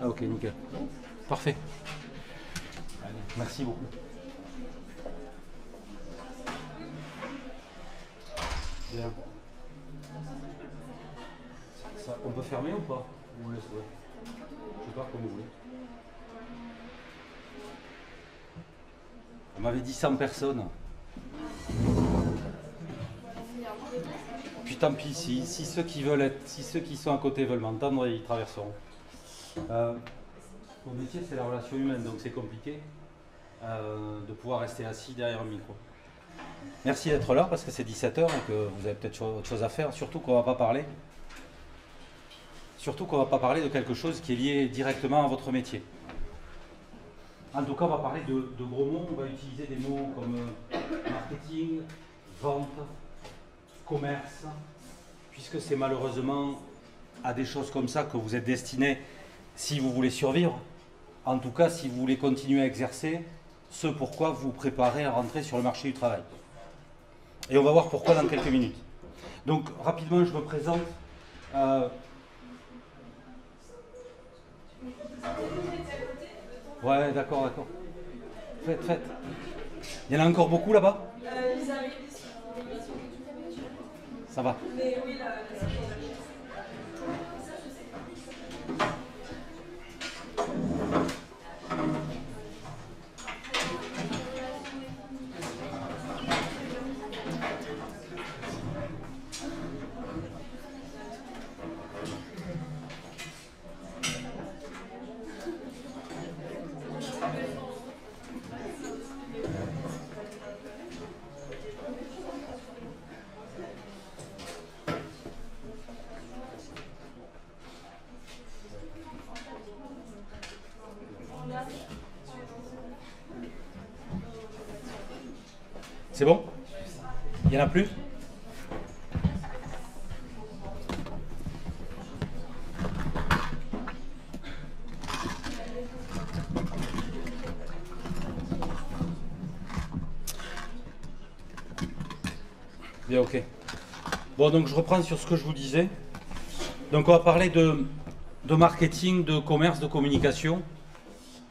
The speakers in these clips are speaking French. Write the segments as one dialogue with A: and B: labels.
A: Ah ok, nickel. Parfait. Allez, merci beaucoup. Bien. Ça, on peut fermer ou pas? Ou on laisse, ouais. Je sais pas, comme vous voulez. On m'avait dit 100 personnes. Puis tant pis, si ceux qui veulent être, si ceux qui sont à côté veulent m'entendre, ils traverseront. Mon métier, c'est la relation humaine, donc c'est compliqué de pouvoir rester assis derrière un micro. Merci d'être là parce que c'est 17h et que vous avez peut-être autre chose à faire, surtout qu'on ne va pas parler. Surtout qu'on ne va pas parler de quelque chose qui est lié directement à votre métier. En tout cas, on va parler de gros mots, on va utiliser des mots comme marketing, vente, commerce, puisque c'est malheureusement à des choses comme ça que vous êtes destiné si vous voulez survivre, en tout cas si vous voulez continuer à exercer ce pourquoi vous vous préparez à rentrer sur le marché du travail. Et on va voir pourquoi dans quelques minutes. Donc rapidement, je me présente. Ouais, d'accord. Faites. Il y en a encore beaucoup là-bas? Ça va. C'est bon? Il n'y en a plus? Bien, ok. Bon, donc je reprends sur ce que je vous disais. Donc on va parler de marketing, de commerce, de communication.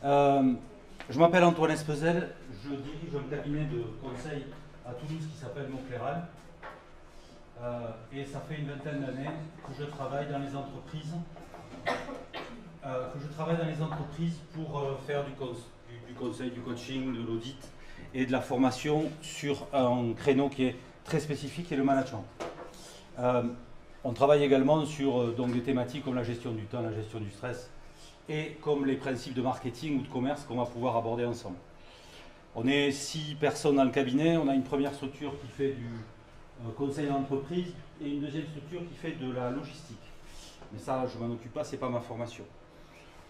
A: Je m'appelle Antoine Espezel, je dirige un cabinet de conseil à Toulouse qui s'appelle Montclairel. Et ça fait une vingtaine d'années que je travaille dans les entreprises. Pour faire du conseil, du coaching, de l'audit et de la formation sur un créneau qui est très spécifique, qui est le management. On travaille également sur donc, des thématiques comme la gestion du temps, la gestion du stress et comme les principes de marketing ou de commerce qu'on va pouvoir aborder ensemble. On est 6 personnes dans le cabinet, on a une première structure qui fait du conseil d'entreprise et une deuxième structure qui fait de la logistique. Mais ça, je ne m'en occupe pas, ce n'est pas ma formation.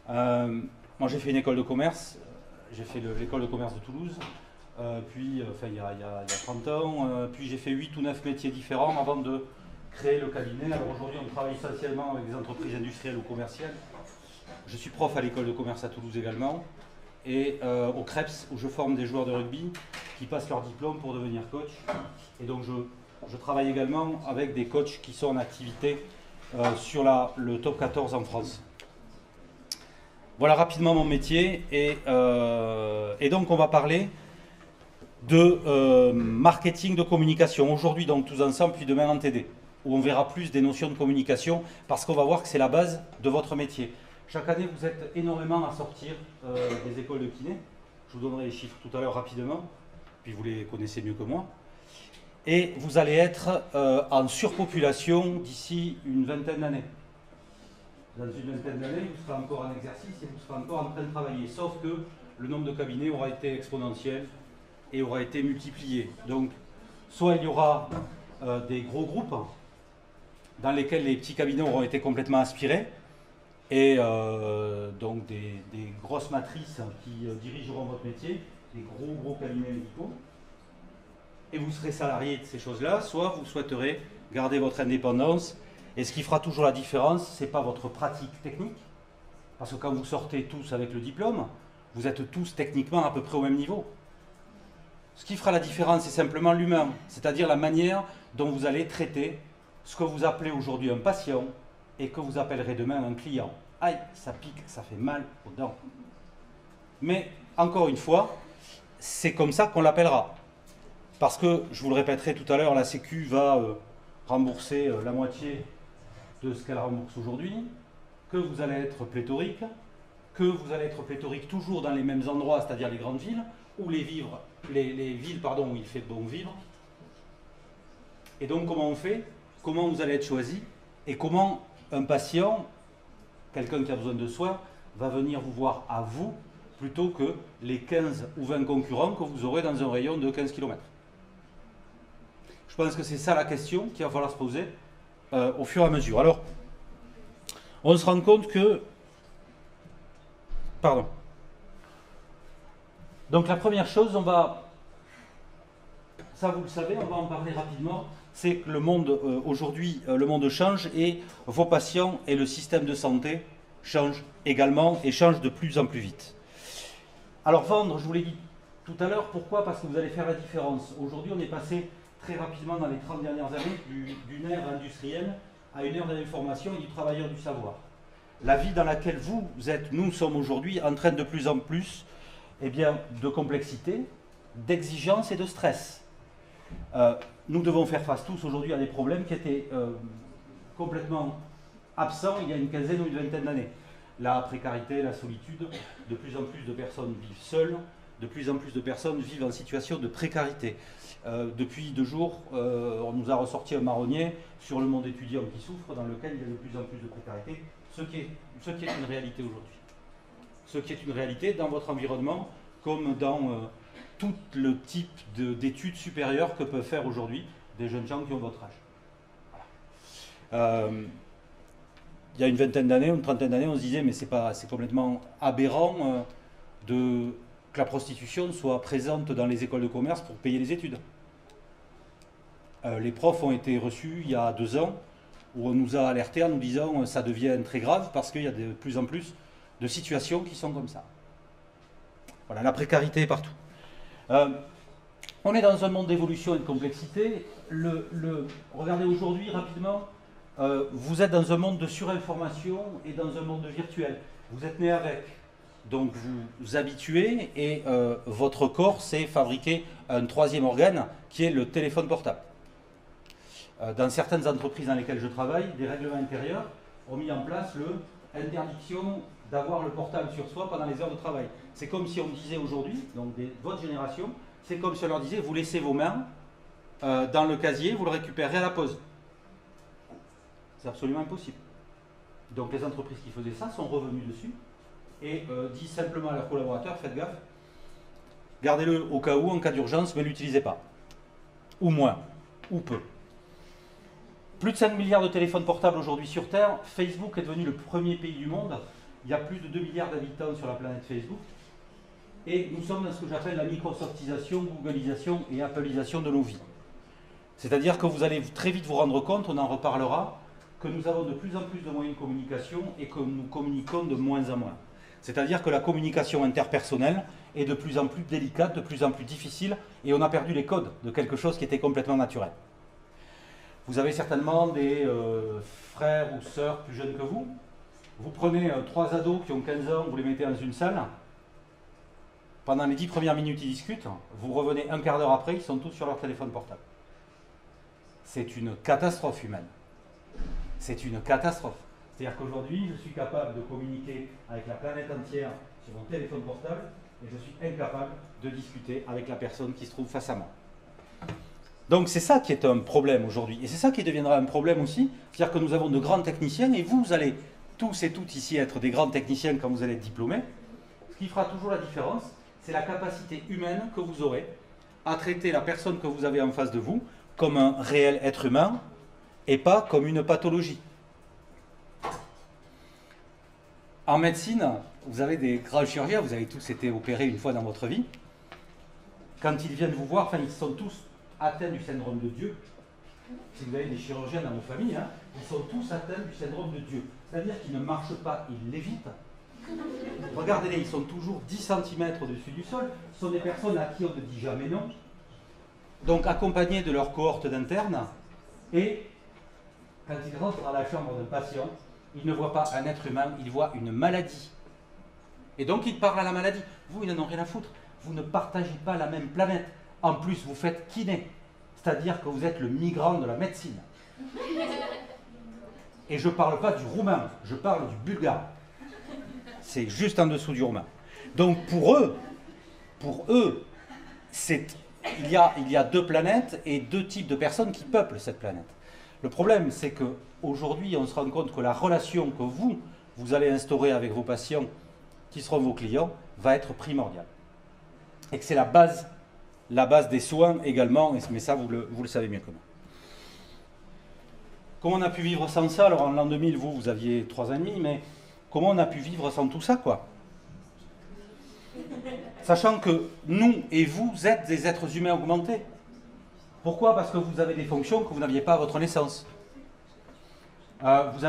A: Moi, j'ai fait une école de commerce, j'ai fait l'école de commerce de Toulouse, il y a 30 ans, puis j'ai fait 8 ou 9 métiers différents avant de créer le cabinet. Alors aujourd'hui, on travaille essentiellement avec des entreprises industrielles ou commerciales. Je suis prof à l'école de commerce à Toulouse également, et au CREPS, où je forme des joueurs de rugby qui passent leur diplôme pour devenir coach. Et donc je travaille également avec des coachs qui sont en activité sur le top 14 en France. Voilà rapidement mon métier, et donc on va parler de marketing, de communication. Aujourd'hui, donc tous ensemble, puis demain en TD, où on verra plus des notions de communication, parce qu'on va voir que c'est la base de votre métier. Chaque année, vous êtes énormément à sortir des écoles de kiné. Je vous donnerai les chiffres tout à l'heure rapidement, puis vous les connaissez mieux que moi. Et vous allez être en surpopulation d'ici une vingtaine d'années. Dans une vingtaine d'années, vous serez encore en exercice et vous serez encore en train de travailler. Sauf que le nombre de cabinets aura été exponentiel et aura été multiplié. Donc, soit il y aura des gros groupes dans lesquels les petits cabinets auront été complètement aspirés, et donc des grosses matrices qui dirigeront votre métier, des gros cabinets médicaux, et vous serez salarié de ces choses-là, soit vous souhaiterez garder votre indépendance, et ce qui fera toujours la différence, ce n'est pas votre pratique technique, parce que quand vous sortez tous avec le diplôme, vous êtes tous techniquement à peu près au même niveau. Ce qui fera la différence, c'est simplement l'humain, c'est-à-dire la manière dont vous allez traiter ce que vous appelez aujourd'hui un patient et que vous appellerez demain un client. aïe, ça pique, ça fait mal aux dents. Mais, encore une fois, c'est comme ça qu'on l'appellera. Parce que, je vous le répéterai tout à l'heure, la Sécu va rembourser la moitié de ce qu'elle rembourse aujourd'hui, que vous allez être pléthorique, toujours dans les mêmes endroits, c'est-à-dire les grandes villes, ou les villes où il fait bon vivre. Et donc, comment on fait? Comment vous allez être choisi? Et comment un patient, quelqu'un qui a besoin de soins, va venir vous voir à vous, plutôt que les 15 ou 20 concurrents que vous aurez dans un rayon de 15 km. Je pense que c'est ça la question qu'il va falloir se poser au fur et à mesure. Alors, on se rend compte que... Pardon. Donc la première chose, ça vous le savez, on va en parler rapidement, c'est que le monde, aujourd'hui, le monde change et vos patients et le système de santé changent également et changent de plus en plus vite. Alors vendre, je vous l'ai dit tout à l'heure, pourquoi? Parce que vous allez faire la différence. Aujourd'hui, on est passé très rapidement dans les 30 dernières années d'une ère industrielle à une ère de l'information et du travailleur du savoir. La vie dans laquelle vous êtes, nous sommes aujourd'hui, entraîne de plus en plus de complexité, d'exigence et de stress. Nous devons faire face tous aujourd'hui à des problèmes qui étaient complètement absents il y a une quinzaine ou une vingtaine d'années. La précarité, la solitude, de plus en plus de personnes vivent seules, de plus en plus de personnes vivent en situation de précarité. Depuis 2 jours, on nous a ressorti un marronnier sur le monde étudiant qui souffre, dans lequel il y a de plus en plus de précarité, ce qui est une réalité aujourd'hui. Ce qui est une réalité dans votre environnement, comme dans tout le type d'études supérieures que peuvent faire aujourd'hui des jeunes gens qui ont votre âge. Voilà. Il y a une vingtaine d'années, une trentaine d'années, on se disait mais c'est complètement aberrant que la prostitution soit présente dans les écoles de commerce pour payer les études. Les profs ont été reçus il y a 2 ans où on nous a alertés en nous disant ça devient très grave parce qu'il y a de plus en plus de situations qui sont comme ça. Voilà, la précarité est partout. On est dans un monde d'évolution et de complexité. Regardez aujourd'hui rapidement, vous êtes dans un monde de surinformation et dans un monde virtuel. Vous êtes né avec, donc vous vous habituez et votre corps s'est fabriqué un 3e organe qui est le téléphone portable. Dans certaines entreprises dans lesquelles je travaille, des règlements intérieurs ont mis en place l'interdiction d'avoir le portable sur soi pendant les heures de travail. C'est comme si on disait aujourd'hui, donc votre génération, c'est comme si on leur disait vous laissez vos mains dans le casier, vous le récupérez à la pause. C'est absolument impossible. Donc les entreprises qui faisaient ça sont revenues dessus et disent simplement à leurs collaborateurs faites gaffe, gardez-le au cas où, en cas d'urgence, mais ne l'utilisez pas. Ou moins, ou peu. Plus de 5 milliards de téléphones portables aujourd'hui sur Terre. Facebook est devenu le premier pays du monde. Il y a plus de 2 milliards d'habitants sur la planète Facebook. Et nous sommes dans ce que j'appelle la Microsoftisation, Googleisation et Appleisation de nos vies. C'est-à-dire que vous allez très vite vous rendre compte, on en reparlera, que nous avons de plus en plus de moyens de communication et que nous communiquons de moins en moins. C'est-à-dire que la communication interpersonnelle est de plus en plus délicate, de plus en plus difficile, et on a perdu les codes de quelque chose qui était complètement naturel. Vous avez certainement des frères ou sœurs plus jeunes que vous. Vous prenez 3 ados qui ont 15 ans, vous les mettez dans une salle. Pendant les 10 premières minutes, ils discutent. Vous revenez un quart d'heure après, ils sont tous sur leur téléphone portable. C'est une catastrophe humaine. C'est une catastrophe. C'est-à-dire qu'aujourd'hui, je suis capable de communiquer avec la planète entière sur mon téléphone portable et je suis incapable de discuter avec la personne qui se trouve face à moi. Donc c'est ça qui est un problème aujourd'hui. Et c'est ça qui deviendra un problème aussi. C'est-à-dire que nous avons de grands techniciens et vous allez tous et toutes ici être des grands techniciens quand vous allez être diplômés. Ce qui fera toujours la différence, c'est la capacité humaine que vous aurez à traiter la personne que vous avez en face de vous comme un réel être humain et pas comme une pathologie. En médecine, vous avez des grands chirurgiens, vous avez tous été opérés une fois dans votre vie. Quand ils viennent vous voir, ils sont tous atteints du syndrome de Dieu. Si vous avez des chirurgiens dans vos familles, ils sont tous atteints du syndrome de Dieu. C'est-à-dire qu'ils ne marchent pas, ils lévitent. Regardez-les, ils sont toujours 10 cm au-dessus du sol. Ce sont des personnes à qui on ne dit jamais non. Donc accompagnés de leur cohorte d'internes. Et quand ils rentrent dans la chambre d'un patient, il ne voit pas un être humain, il voit une maladie. Et donc il parle à la maladie. Vous, ils n'en ont rien à foutre. Vous ne partagez pas la même planète. En plus, vous faites kiné. C'est-à-dire que vous êtes le migrant de la médecine. Et je ne parle pas du roumain, je parle du bulgare. C'est juste en dessous du roumain. Donc pour eux, il y a deux planètes et deux types de personnes qui peuplent cette planète. Le problème, c'est qu'aujourd'hui, on se rend compte que la relation que vous allez instaurer avec vos patients, qui seront vos clients, va être primordiale. Et que c'est la base des soins également, mais ça, vous le savez mieux que moi. Comment on a pu vivre sans ça? Alors en l'an 2000, vous aviez 3 ans et demi, mais comment on a pu vivre sans tout ça, quoi? Sachant que nous et vous êtes des êtres humains augmentés. Pourquoi? Parce que vous avez des fonctions que vous n'aviez pas à votre naissance. Vous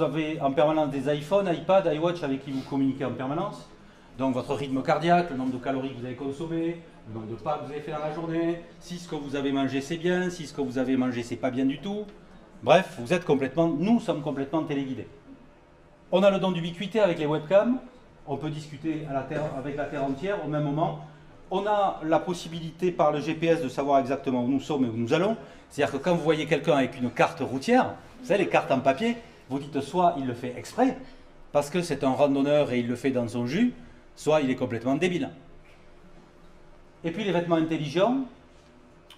A: avez en permanence des iPhones, iPad, iWatch avec qui vous communiquez en permanence. Donc votre rythme cardiaque, le nombre de calories que vous avez consommé, le nombre de pas que vous avez fait dans la journée, si ce que vous avez mangé c'est bien, si ce que vous avez mangé c'est pas bien du tout. Bref, nous sommes complètement téléguidés. On a le don d'ubiquité avec les webcams, on peut discuter avec la Terre entière au même moment. On a la possibilité par le GPS de savoir exactement où nous sommes et où nous allons. C'est-à-dire que quand vous voyez quelqu'un avec une carte routière, vous savez, les cartes en papier, vous dites soit il le fait exprès, parce que c'est un randonneur et il le fait dans son jus, soit il est complètement débile. Et puis les vêtements intelligents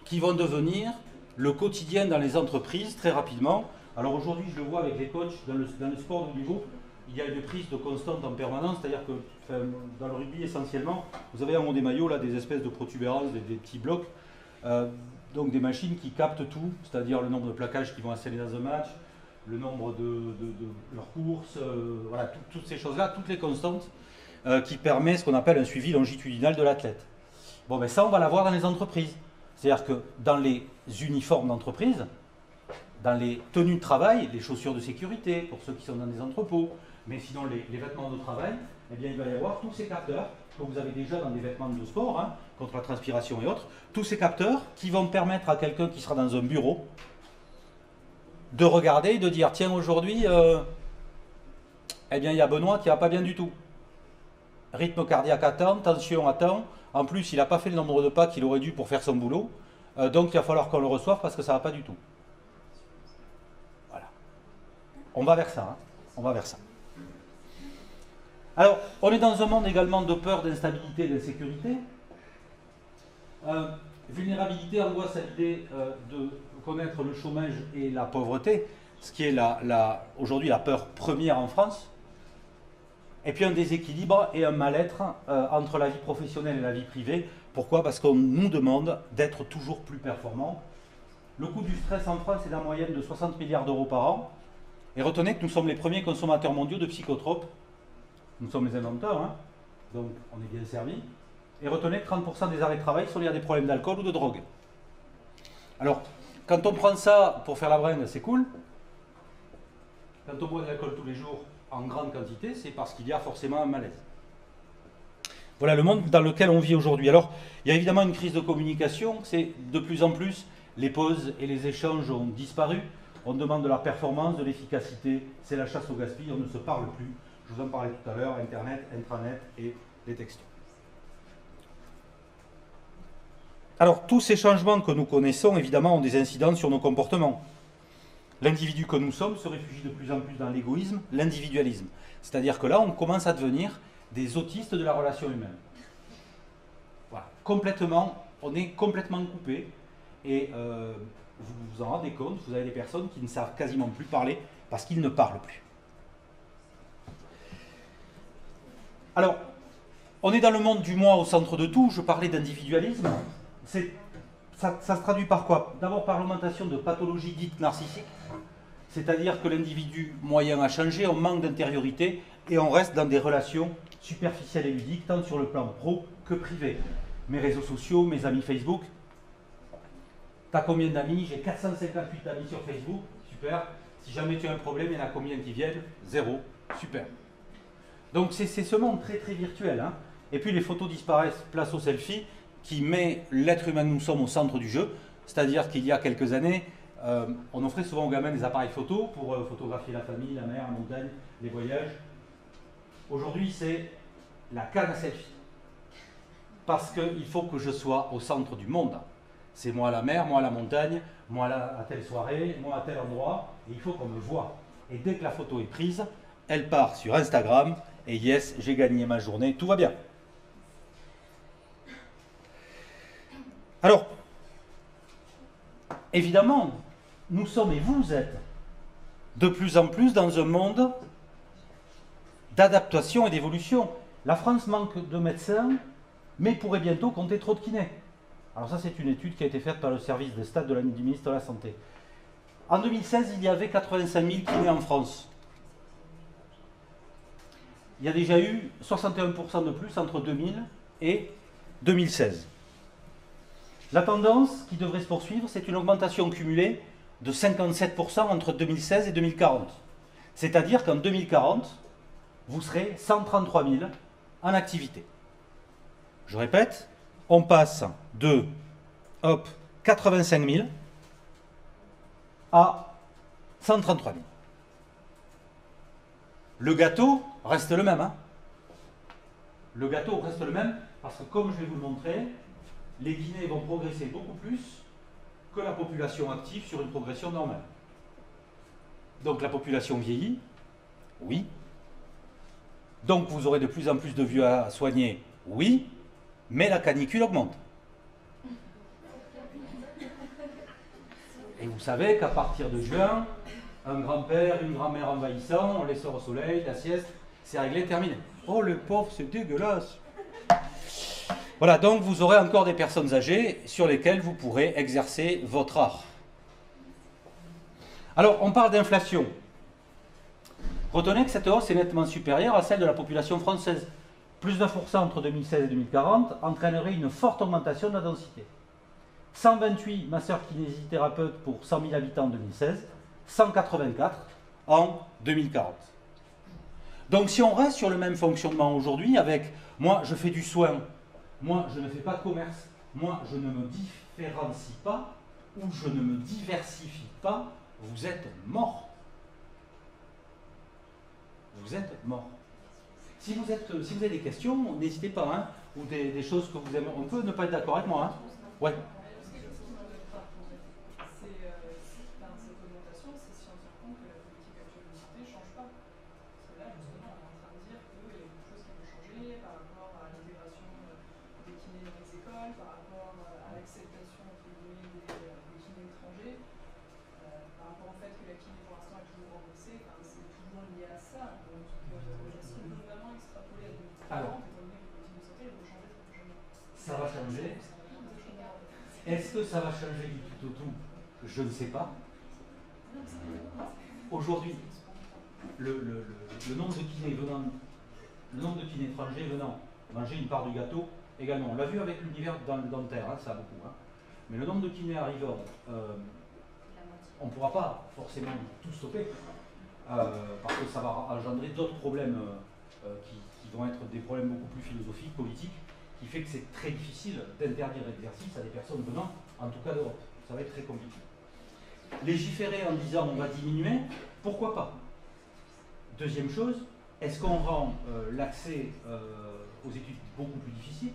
A: qui vont devenir le quotidien dans les entreprises très rapidement. Alors aujourd'hui, je le vois avec les coachs dans le sport de haut niveau, il y a une prise de constante en permanence, c'est-à-dire que dans le rugby essentiellement, vous avez en haut des maillots là, des espèces de protubérances, des petits blocs, donc des machines qui captent tout, c'est-à-dire le nombre de plaquages qui vont installer dans un match, le nombre de leurs courses, voilà, toutes ces choses-là, toutes les constantes qui permettent ce qu'on appelle un suivi longitudinal de l'athlète. Bon, ben ça, on va l'avoir dans les entreprises. C'est-à-dire que dans les uniformes d'entreprise, dans les tenues de travail, les chaussures de sécurité pour ceux qui sont dans des entrepôts, mais sinon les vêtements de travail, eh bien, il va y avoir tous ces capteurs que vous avez déjà dans des vêtements de sport, hein, contre la transpiration et autres, tous ces capteurs qui vont permettre à quelqu'un qui sera dans un bureau de regarder et de dire tiens, aujourd'hui, eh bien, il y a Benoît qui va pas bien du tout. Rythme cardiaque à temps, tension à temps. En plus, il n'a pas fait le nombre de pas qu'il aurait dû pour faire son boulot. Donc, il va falloir qu'on le reçoive parce que ça ne va pas du tout. Voilà. On va vers ça. Hein. On va vers ça. Alors, on est dans un monde également de peur, d'instabilité, d'insécurité. Vulnérabilité, angoisse à l'idée de connaître le chômage et la pauvreté, ce qui est aujourd'hui la peur première en France. Et puis un déséquilibre et un mal-être entre la vie professionnelle et la vie privée. Pourquoi? Parce qu'on nous demande d'être toujours plus performants. Le coût du stress en France est en moyenne de 60 milliards d'euros par an. Et retenez que nous sommes les premiers consommateurs mondiaux de psychotropes. Nous sommes les inventeurs, hein, donc on est bien servis. Et retenez que 30% des arrêts de travail sont liés à des problèmes d'alcool ou de drogue. Alors, quand on prend ça pour faire la bringue, c'est cool. Quand on boit de l'alcool tous les jours en grande quantité, c'est parce qu'il y a forcément un malaise. Voilà le monde dans lequel on vit aujourd'hui. Alors, il y a évidemment une crise de communication, c'est de plus en plus, les pauses et les échanges ont disparu. On demande de la performance, de l'efficacité, c'est la chasse au gaspillage, on ne se parle plus. Je vous en parlais tout à l'heure, Internet, intranet et les textos. Alors, tous ces changements que nous connaissons, évidemment, ont des incidences sur nos comportements. L'individu que nous sommes se réfugie de plus en plus dans l'égoïsme, l'individualisme. C'est-à-dire que là, on commence à devenir des autistes de la relation humaine. Voilà, on est complètement coupé. Et vous vous en rendez compte, vous avez des personnes qui ne savent quasiment plus parler parce qu'ils ne parlent plus. Alors, on est dans le monde du moi au centre de tout. Je parlais d'individualisme. Ça se traduit par quoi? D'abord par l'augmentation de pathologies dites narcissiques, c'est-à-dire que l'individu moyen a changé, on manque d'intériorité et on reste dans des relations superficielles et ludiques, tant sur le plan pro que privé. Mes réseaux sociaux, mes amis Facebook. T'as combien d'amis? J'ai 458 amis sur Facebook, super. Si jamais tu as un problème, il y en a combien qui viennent? 0, super. Donc c'est ce monde très très virtuel. Hein. Et puis les photos disparaissent, place au selfie, qui met l'être humain que nous sommes au centre du jeu. C'est-à-dire qu'il y a quelques années, on offrait souvent aux gamins des appareils photo pour photographier la famille, la mer, la montagne, les voyages. Aujourd'hui, c'est la canne à selfie. Parce qu'il faut que je sois au centre du monde. C'est moi à la mer, moi à la montagne, moi à telle soirée, moi à tel endroit, et il faut qu'on me voie. Et dès que la photo est prise, elle part sur Instagram, et yes, j'ai gagné ma journée, tout va bien. Alors, évidemment, nous sommes, et vous êtes, de plus en plus dans un monde d'adaptation et d'évolution. La France manque de médecins, mais pourrait bientôt compter trop de kinés. Alors ça, c'est une étude qui a été faite par le service des stats du ministre de la Santé. En 2016, il y avait 85 000 kinés en France. Il y a déjà eu 61% de plus entre 2000 et 2016. La tendance qui devrait se poursuivre, c'est une augmentation cumulée de 57% entre 2016 et 2040. C'est-à-dire qu'en 2040, vous serez 133 000 en activité. Je répète, on passe de 85 000 à 133 000. Le gâteau reste le même. Le gâteau reste le même parce que, comme je vais vous le montrer, les kinés vont progresser beaucoup plus que la population active sur une progression normale. Donc la population vieillit, oui. Donc vous aurez de plus en plus de vieux à soigner, oui. Mais la canicule augmente. Et vous savez qu'à partir de juin, un grand-père, une grand-mère envahissant, on les sort au soleil, la sieste, c'est réglé, terminé. Oh le pauvre, c'est dégueulasse. Voilà, donc vous aurez encore des personnes âgées sur lesquelles vous pourrez exercer votre art. Alors, on parle d'inflation. Retenez que cette hausse est nettement supérieure à celle de la population française. Plus 9% entre 2016 et 2040 entraînerait une forte augmentation de la densité. 128 masseurs kinésithérapeutes pour 100 000 habitants en 2016, 184 en 2040. Donc si on reste sur le même fonctionnement aujourd'hui avec « moi je fais du soin, moi je ne fais pas de commerce, moi je ne me différencie pas ou je ne me diversifie pas », vous êtes mort. Vous êtes mort. Si vous avez des questions, n'hésitez pas, ou des choses que vous aimez. On peut ne pas être d'accord avec moi. Ouais.
B: Cette augmentation, c'est scientifiquement que la politique actuelle de santé ne change pas. Parce que là, justement, on est en train de dire qu'il y a beaucoup de choses qui vont changer par rapport à l'intégration des kinés dans les écoles, par rapport à l'acceptation des kinés étrangers, par rapport au fait que la kiné pour l'instant est toujours remboursée. C'est toujours lié à ça. Donc, est-ce qu'on peut vraiment extrapoler à 2040 étant donné que la politique de santé elle peut changer très prochainement?
A: Ça va changer. Est-ce que ça va changer du tout au tout? Je ne sais pas. Aujourd'hui, le nombre de kinés étrangers venant manger une part du gâteau également. On l'a vu avec l'univers dentaire, ça a beaucoup. Mais le nombre de kinés arrivant, on ne pourra pas forcément tout stopper, parce que ça va engendrer d'autres problèmes qui vont être des problèmes beaucoup plus philosophiques, politiques, qui fait que c'est très difficile d'interdire l'exercice à des personnes venant, en tout cas d'Europe. Ça va être très compliqué. Légiférer en disant on va diminuer, pourquoi pas? Deuxième chose, est-ce qu'on rend l'accès aux études beaucoup plus difficile?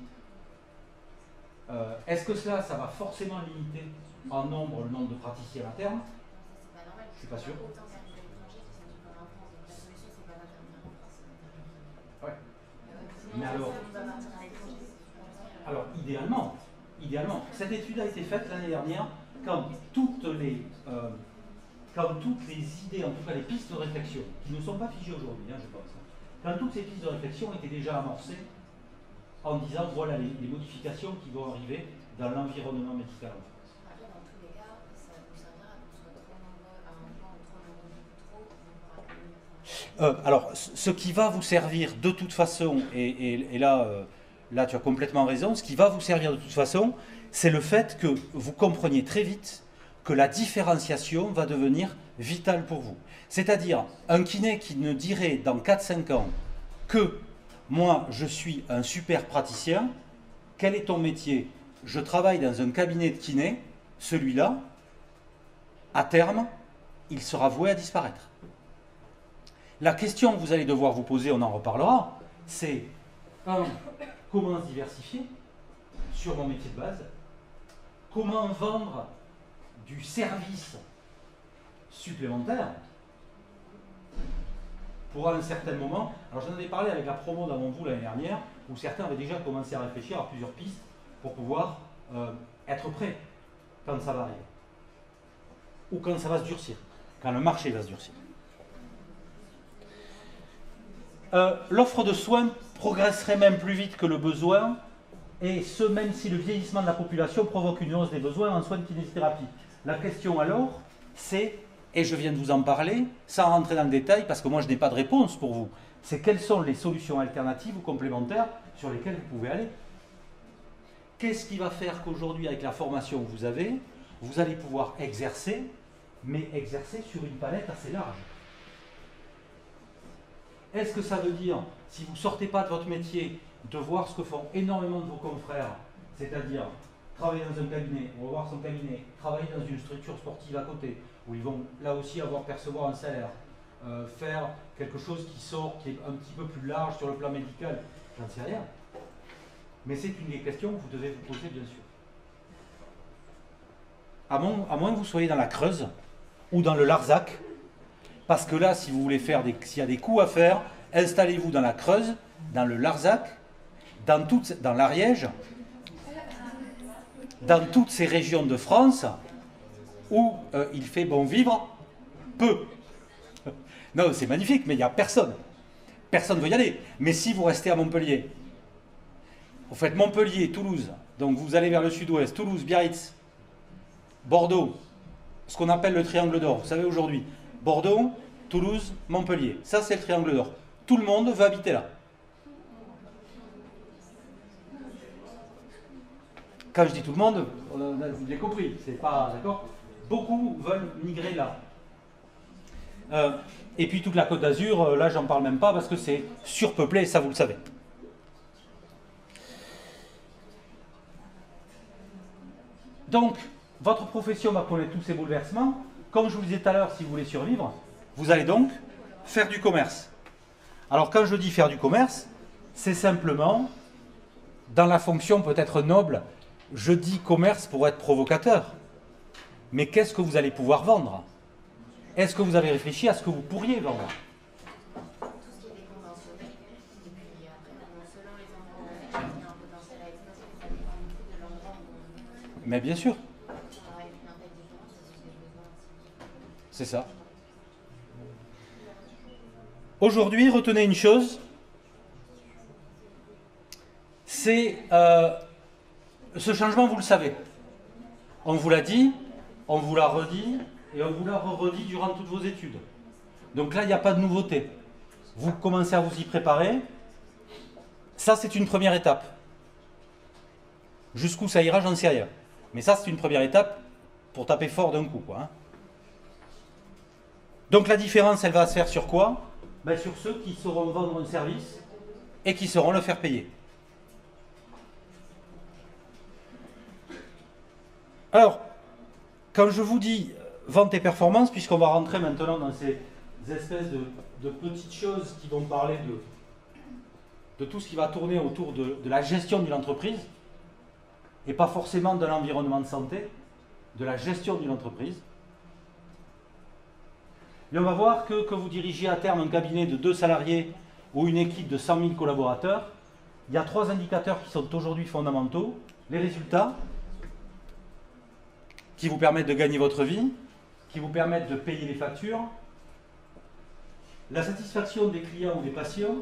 A: Est-ce que ça va forcément limiter en nombre le nombre de praticiens à terme? Je suis pas sûr. Ouais. Mais alors idéalement, cette étude a été faite l'année dernière quand toutes les idées, en tout cas les pistes de réflexion, qui ne sont pas figées aujourd'hui, je pense, quand toutes ces pistes de réflexion étaient déjà amorcées en disant voilà les modifications qui vont arriver dans l'environnement médical en France.
C: Après, dans tous les cas, ça nous servira qu'on soit trop nombreux à un point ou trop nombreux trop,
A: Alors, ce qui va vous servir de toute façon, et là tu as complètement raison, ce qui va vous servir de toute façon, c'est le fait que vous compreniez très vite que la différenciation va devenir vitale pour vous. C'est-à-dire, un kiné qui ne dirait dans 4-5 ans que moi je suis un super praticien, quel est ton métier? Je travaille dans un cabinet de kiné, celui-là, à terme, il sera voué à disparaître. La question que vous allez devoir vous poser, on en reparlera, c'est comment se diversifier sur mon métier de base, comment vendre du service supplémentaire pour à un certain moment. Alors j'en avais parlé avec la promo d'avant vous l'année dernière, où certains avaient déjà commencé à réfléchir à plusieurs pistes pour pouvoir être prêts quand ça va arriver. Ou quand ça va se durcir, quand le marché va se durcir. L'offre de soins progresserait même plus vite que le besoin, et ce même si le vieillissement de la population provoque une hausse des besoins en soins de kinésithérapie. La question alors, c'est, et je viens de vous en parler, sans rentrer dans le détail, parce que moi je n'ai pas de réponse pour vous, c'est quelles sont les solutions alternatives ou complémentaires sur lesquelles vous pouvez aller. Qu'est-ce qui va faire qu'aujourd'hui, avec la formation que vous avez, vous allez pouvoir exercer, mais exercer sur une palette assez large? Est-ce que ça veut dire, si vous ne sortez pas de votre métier, de voir ce que font énormément de vos confrères, c'est-à-dire travailler dans un cabinet, revoir son cabinet, travailler dans une structure sportive à côté, où ils vont là aussi percevoir un salaire, faire quelque chose qui sort, qui est un petit peu plus large sur le plan médical, j'en sais rien. Mais c'est une des questions que vous devez vous poser, bien sûr. À moins que vous soyez dans la Creuse ou dans le Larzac, parce que là, si vous voulez faire s'il y a des coups à faire, installez-vous dans la Creuse, dans le Larzac, dans l'Ariège, dans toutes ces régions de France où il fait bon vivre peu. Non, c'est magnifique, mais il n'y a personne. Personne ne veut y aller. Mais si vous restez à Montpellier, vous faites Montpellier, Toulouse, donc vous allez vers le sud-ouest, Toulouse, Biarritz, Bordeaux, ce qu'on appelle le triangle d'or. Vous savez aujourd'hui, Bordeaux, Toulouse, Montpellier. Ça, c'est le triangle d'or. Tout le monde veut habiter là. Quand je dis tout le monde, vous avez compris, c'est pas d'accord. Beaucoup veulent migrer là. Et puis toute la Côte d'Azur, là, j'en parle même pas parce que c'est surpeuplé, ça vous le savez. Donc, votre profession va connaître tous ces bouleversements. Comme je vous disais tout à l'heure, si vous voulez survivre, vous allez donc faire du commerce. Alors, quand je dis faire du commerce, c'est simplement, dans la fonction peut-être noble, je dis commerce pour être provocateur. Mais qu'est-ce que vous allez pouvoir vendre? Est-ce que vous avez réfléchi à ce que vous pourriez vendre?
C: Tout ce qui est déconventionnel, et puis après, selon les endroits où on est, il y a un potentiel à exploiter, ça dépend beaucoup de l'endroit où on est.
A: Mais bien sûr.
C: On aura une clientèle différente, c'est ce que je besoin aussi.
A: C'est ça. Aujourd'hui, retenez une chose, c'est ce changement, vous le savez. On vous l'a dit, on vous l'a redit, et on vous l'a redit durant toutes vos études. Donc là, il n'y a pas de nouveauté. Vous commencez à vous y préparer. Ça, c'est une première étape. Jusqu'où ça ira, j'en sais rien. Mais ça, c'est une première étape pour taper fort d'un coup, quoi, hein. Donc la différence, elle va se faire sur quoi? Ben, sur ceux qui sauront vendre un service et qui sauront le faire payer. Alors, quand je vous dis vente et performance, puisqu'on va rentrer maintenant dans ces espèces de petites choses qui vont parler de tout ce qui va tourner autour de la gestion d'une entreprise, et pas forcément de l'environnement de santé, de la gestion d'une entreprise. Et on va voir que vous dirigiez à terme un cabinet de 2 salariés ou une équipe de 100 000 collaborateurs, il y a 3 indicateurs qui sont aujourd'hui fondamentaux. Les résultats, qui vous permettent de gagner votre vie, qui vous permettent de payer les factures, la satisfaction des clients ou des patients,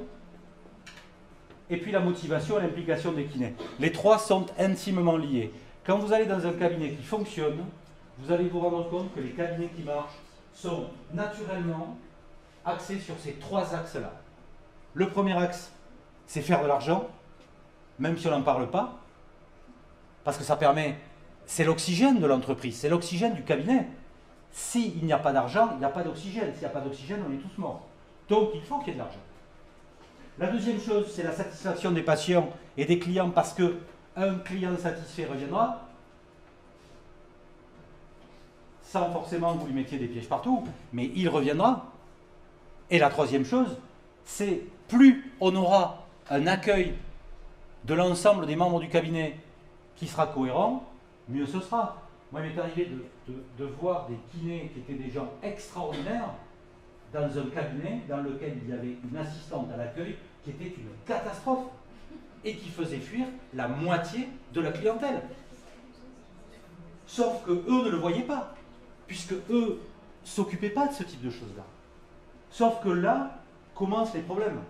A: et puis la motivation et l'implication des kinés. Les 3 sont intimement liés. Quand vous allez dans un cabinet qui fonctionne, vous allez vous rendre compte que les cabinets qui marchent sont naturellement axés sur ces 3 axes-là. Le premier axe, c'est faire de l'argent, même si on n'en parle pas, parce que ça permet, c'est l'oxygène de l'entreprise, c'est l'oxygène du cabinet. S'il n'y a pas d'argent, il n'y a pas d'oxygène. S'il n'y a pas d'oxygène, on est tous morts. Donc il faut qu'il y ait de l'argent. La deuxième chose, c'est la satisfaction des patients et des clients, parce qu'un client satisfait reviendra. sans forcément que vous lui mettiez des pièges partout, mais il reviendra. Et la troisième chose, c'est plus on aura un accueil de l'ensemble des membres du cabinet qui sera cohérent, mieux ce sera. Moi, il m'est arrivé de voir des kinés qui étaient des gens extraordinaires dans un cabinet dans lequel il y avait une assistante à l'accueil qui était une catastrophe et qui faisait fuir la moitié de la clientèle. Sauf que eux ne le voyaient pas, puisque eux ne s'occupaient pas de ce type de choses-là. Sauf que là commencent les problèmes.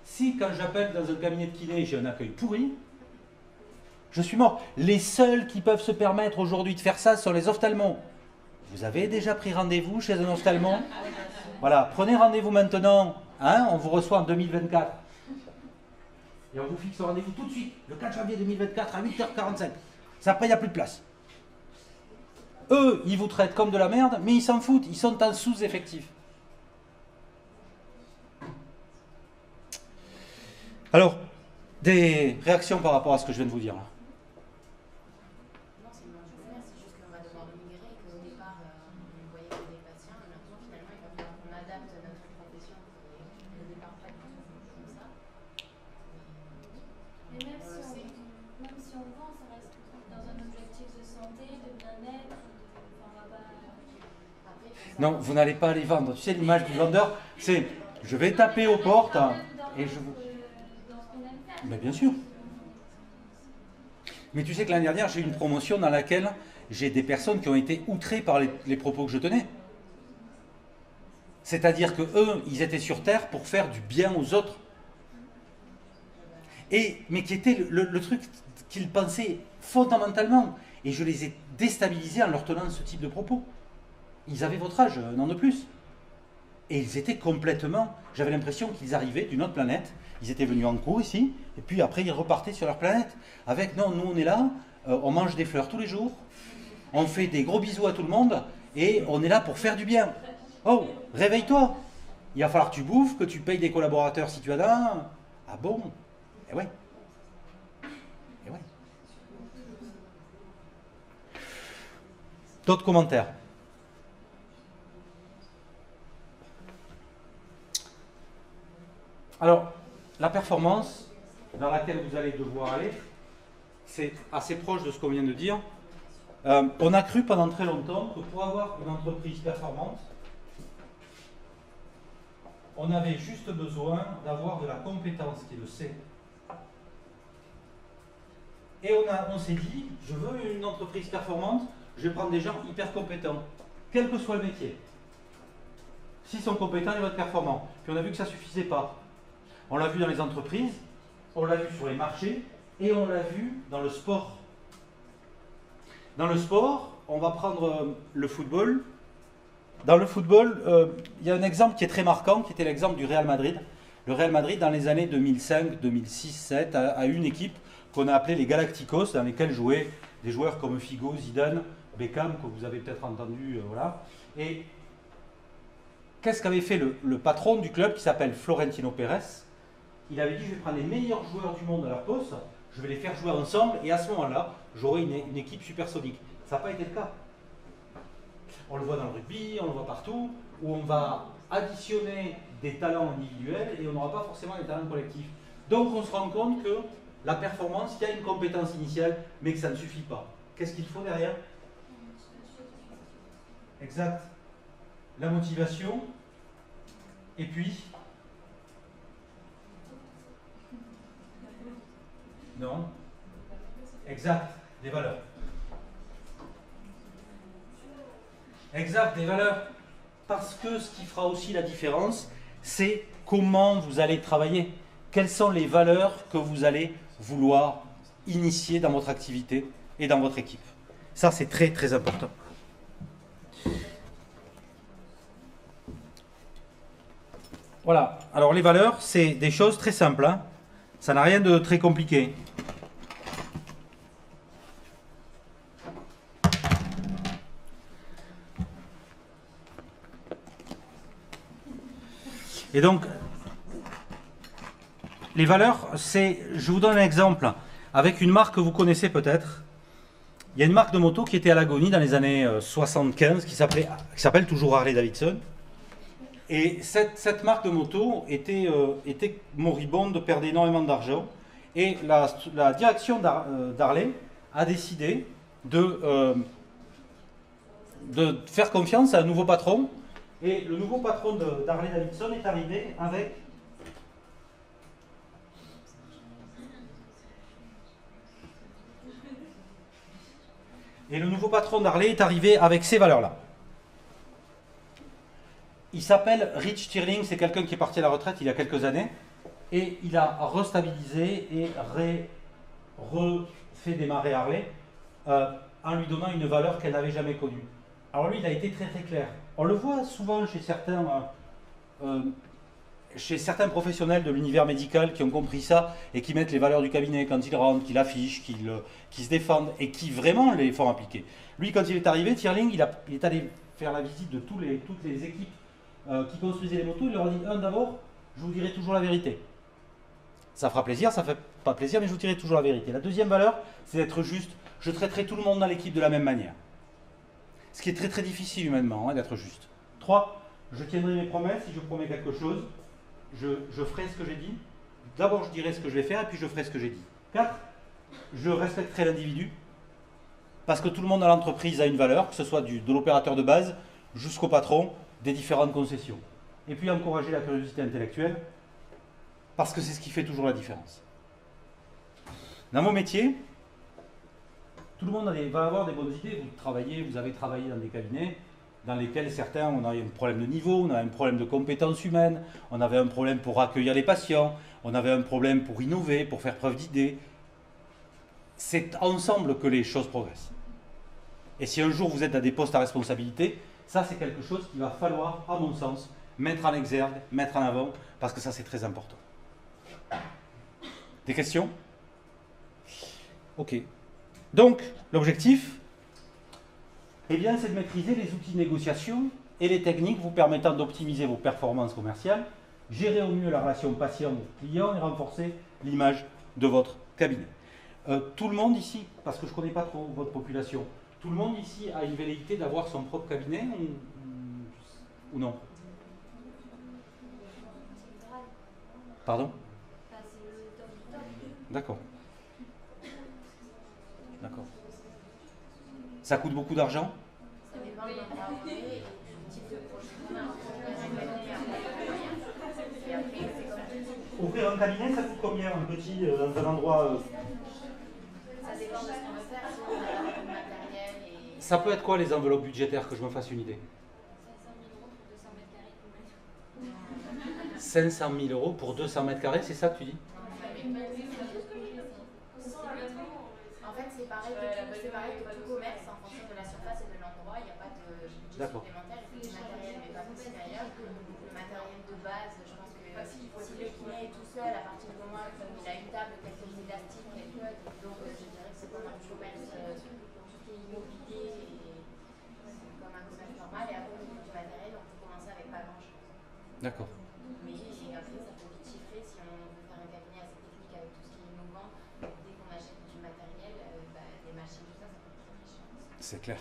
A: Si, quand j'appelle dans un cabinet de kiné, j'ai un accueil pourri, je suis mort. Les seuls qui peuvent se permettre aujourd'hui de faire ça sont les ophtalmos. Vous avez déjà pris rendez-vous chez un ophtalmo? Voilà, prenez rendez-vous maintenant, hein, on vous reçoit en 2024. Et on vous fixe un rendez-vous tout de suite, le 4 janvier 2024 à 8h45. Après, il n'y a plus de place. Eux, ils vous traitent comme de la merde, mais ils s'en foutent, ils sont en sous-effectif. Alors, des réactions par rapport à ce que je viens de vous dire là.
C: Non, c'est le monde ouvert, c'est juste qu'on va devoir le migrer et qu'au départ, on voyait que des patients, et maintenant, finalement, il va falloir qu'on adapte notre profession qui au départ pas du tout comme ça.
D: Mais même si on vend, ça reste dans un objectif de santé, de bien-être, on va pas...
A: Non, vous n'allez pas les vendre. Tu sais, l'image du vendeur, c'est je vais taper aux portes et je vous... Mais bien sûr. Mais tu sais que l'année dernière, j'ai eu une promotion dans laquelle j'ai des personnes qui ont été outrées par les propos que je tenais. C'est-à-dire que eux, ils étaient sur Terre pour faire du bien aux autres. Mais qui était le truc qu'ils pensaient fondamentalement. Et je les ai déstabilisés en leur tenant ce type de propos. Ils avaient votre âge, un an de plus. Et ils étaient complètement... J'avais l'impression qu'ils arrivaient d'une autre planète. Ils étaient venus en cours ici, et puis après ils repartaient sur leur planète. Avec, non, nous on est là, on mange des fleurs tous les jours, on fait des gros bisous à tout le monde, et on est là pour faire du bien. Oh, réveille-toi. Il va falloir que tu bouffes, que tu payes des collaborateurs si tu as d'un. Ah bon? Eh ouais. Eh ouais. D'autres commentaires? Alors, la performance vers laquelle vous allez devoir aller, c'est assez proche de ce qu'on vient de dire. On a cru pendant très longtemps que pour avoir une entreprise performante, on avait juste besoin d'avoir de la compétence qui est le C. Et on s'est dit, je veux une entreprise performante, je vais prendre des gens hyper compétents, quel que soit le métier. S'ils sont compétents, ils vont être performants. Puis on a vu que ça ne suffisait pas. On l'a vu dans les entreprises, on l'a vu sur les marchés et on l'a vu dans le sport. Dans le sport, on va prendre le football. Dans le football, il y a un exemple qui est très marquant, qui était l'exemple du Real Madrid. Le Real Madrid, dans les années 2005, 2006, 2007, a eu une équipe qu'on a appelée les Galacticos, dans lesquelles jouaient des joueurs comme Figo, Zidane, Beckham, que vous avez peut-être entendu. Voilà. Et qu'est-ce qu'avait fait le patron du club, qui s'appelle Florentino Pérez? Il avait dit, je vais prendre les meilleurs joueurs du monde à leur poste, je vais les faire jouer ensemble, et à ce moment-là, j'aurai une équipe supersonique. Ça n'a pas été le cas. On le voit dans le rugby, on le voit partout, où on va additionner des talents individuels et on n'aura pas forcément des talents collectifs. Donc on se rend compte que la performance, il y a une compétence initiale, mais que ça ne suffit pas. Qu'est-ce qu'il faut derrière? Exact. La motivation, et puis... Non. Exact, des valeurs. Exact, des valeurs. Parce que ce qui fera aussi la différence, c'est comment vous allez travailler. Quelles sont les valeurs que vous allez vouloir initier dans votre activité et dans votre équipe. Ça, c'est très, très important. Voilà. Alors, les valeurs, c'est des choses très simples, hein. Ça n'a rien de très compliqué. Et donc, les valeurs, c'est, je vous donne un exemple, avec une marque que vous connaissez peut-être, Il y a une marque de moto qui était à l'agonie dans les années 75 qui s'appelle toujours Harley Davidson. Et cette marque de moto était moribonde, perdait énormément d'argent. Et la direction d'Harley a décidé de faire confiance à un nouveau patron. Et le nouveau patron d'Harley Davidson est arrivé avec ces valeurs-là. Il s'appelle Rich Stirling, c'est quelqu'un qui est parti à la retraite il y a quelques années, et il a restabilisé et refait démarrer Harley en lui donnant une valeur qu'elle n'avait jamais connue. Alors lui, il a été très très clair. On le voit souvent chez certains professionnels de l'univers médical qui ont compris ça et qui mettent les valeurs du cabinet quand ils rentrent, qui l'affichent, qui se défendent et qui vraiment les font appliquer. Lui, quand il est arrivé, Stirling, il est allé faire la visite de toutes les équipes qui construisaient les motos. Il leur a dit, d'abord, je vous dirai toujours la vérité. Ça fera plaisir, ça fait pas plaisir, mais je vous dirai toujours la vérité. La deuxième valeur, c'est d'être juste. Je traiterai tout le monde dans l'équipe de la même manière. Ce qui est très très difficile humainement, d'être juste. 3, je tiendrai mes promesses. Si je promets quelque chose, je ferai ce que j'ai dit. D'abord, je dirai ce que je vais faire et puis je ferai ce que j'ai dit. 4, je respecterai l'individu. Parce que tout le monde dans l'entreprise a une valeur, que ce soit de l'opérateur de base jusqu'au patron, des différentes concessions. Et puis encourager la curiosité intellectuelle, parce que c'est ce qui fait toujours la différence. Dans mon métier, tout le monde va avoir des bonnes idées. Vous avez travaillé dans des cabinets dans lesquels certains, on avait un problème de niveau, on avait un problème de compétences humaines, on avait un problème pour accueillir les patients, on avait un problème pour innover, pour faire preuve d'idées. C'est ensemble que les choses progressent. Et si un jour vous êtes à des postes à responsabilité, ça c'est quelque chose qu'il va falloir, à mon sens, mettre en exergue, mettre en avant, parce que ça c'est très important. Des questions? Ok. Donc, l'objectif, eh bien, c'est de maîtriser les outils de négociation et les techniques vous permettant d'optimiser vos performances commerciales, gérer au mieux la relation patient-client et renforcer l'image de votre cabinet. Tout le monde ici, parce que je ne connais pas trop votre population, tout le monde ici a une velléité d'avoir son propre cabinet ou non? Pardon? D'accord. D'accord. Ça coûte beaucoup d'argent?
C: Ça dépend de l'endroit où on est et du type de projet qu'on a. Et après, c'est comme...
A: Ouvrir un cabinet, ça coûte combien un petit dans un endroit
C: Ça dépend de ce qu'on veut faire, si on a du matériel et...
A: Ça peut être quoi les enveloppes budgétaires, que je me fasse une idée? 500 000 euros pour 200 mètres carrés, c'est ça que tu dis?
C: En fait, c'est pareil que tout commerce, en fonction de la surface et de l'endroit, il n'y a pas de budget supplémentaire, il faut du matériel, mais pas possible ailleurs. Le matériel de base, je pense que si le kiné est tout seul, à partir du moment où il a une table, quelques élastiques, donc je dirais que c'est comme un commerce, tout ce qui est immobilier, et c'est comme un commerce normal, et après, au niveau du matériel, on peut commencer avec pas grand-chose.
A: D'accord.
C: Mais après, ça peut vite chiffrer si on veut faire un cabinet assez technique avec tout ce qui est innovant. Dès qu'on achète du matériel, des machines, tout ça, ça coûte très cher.
A: C'est clair.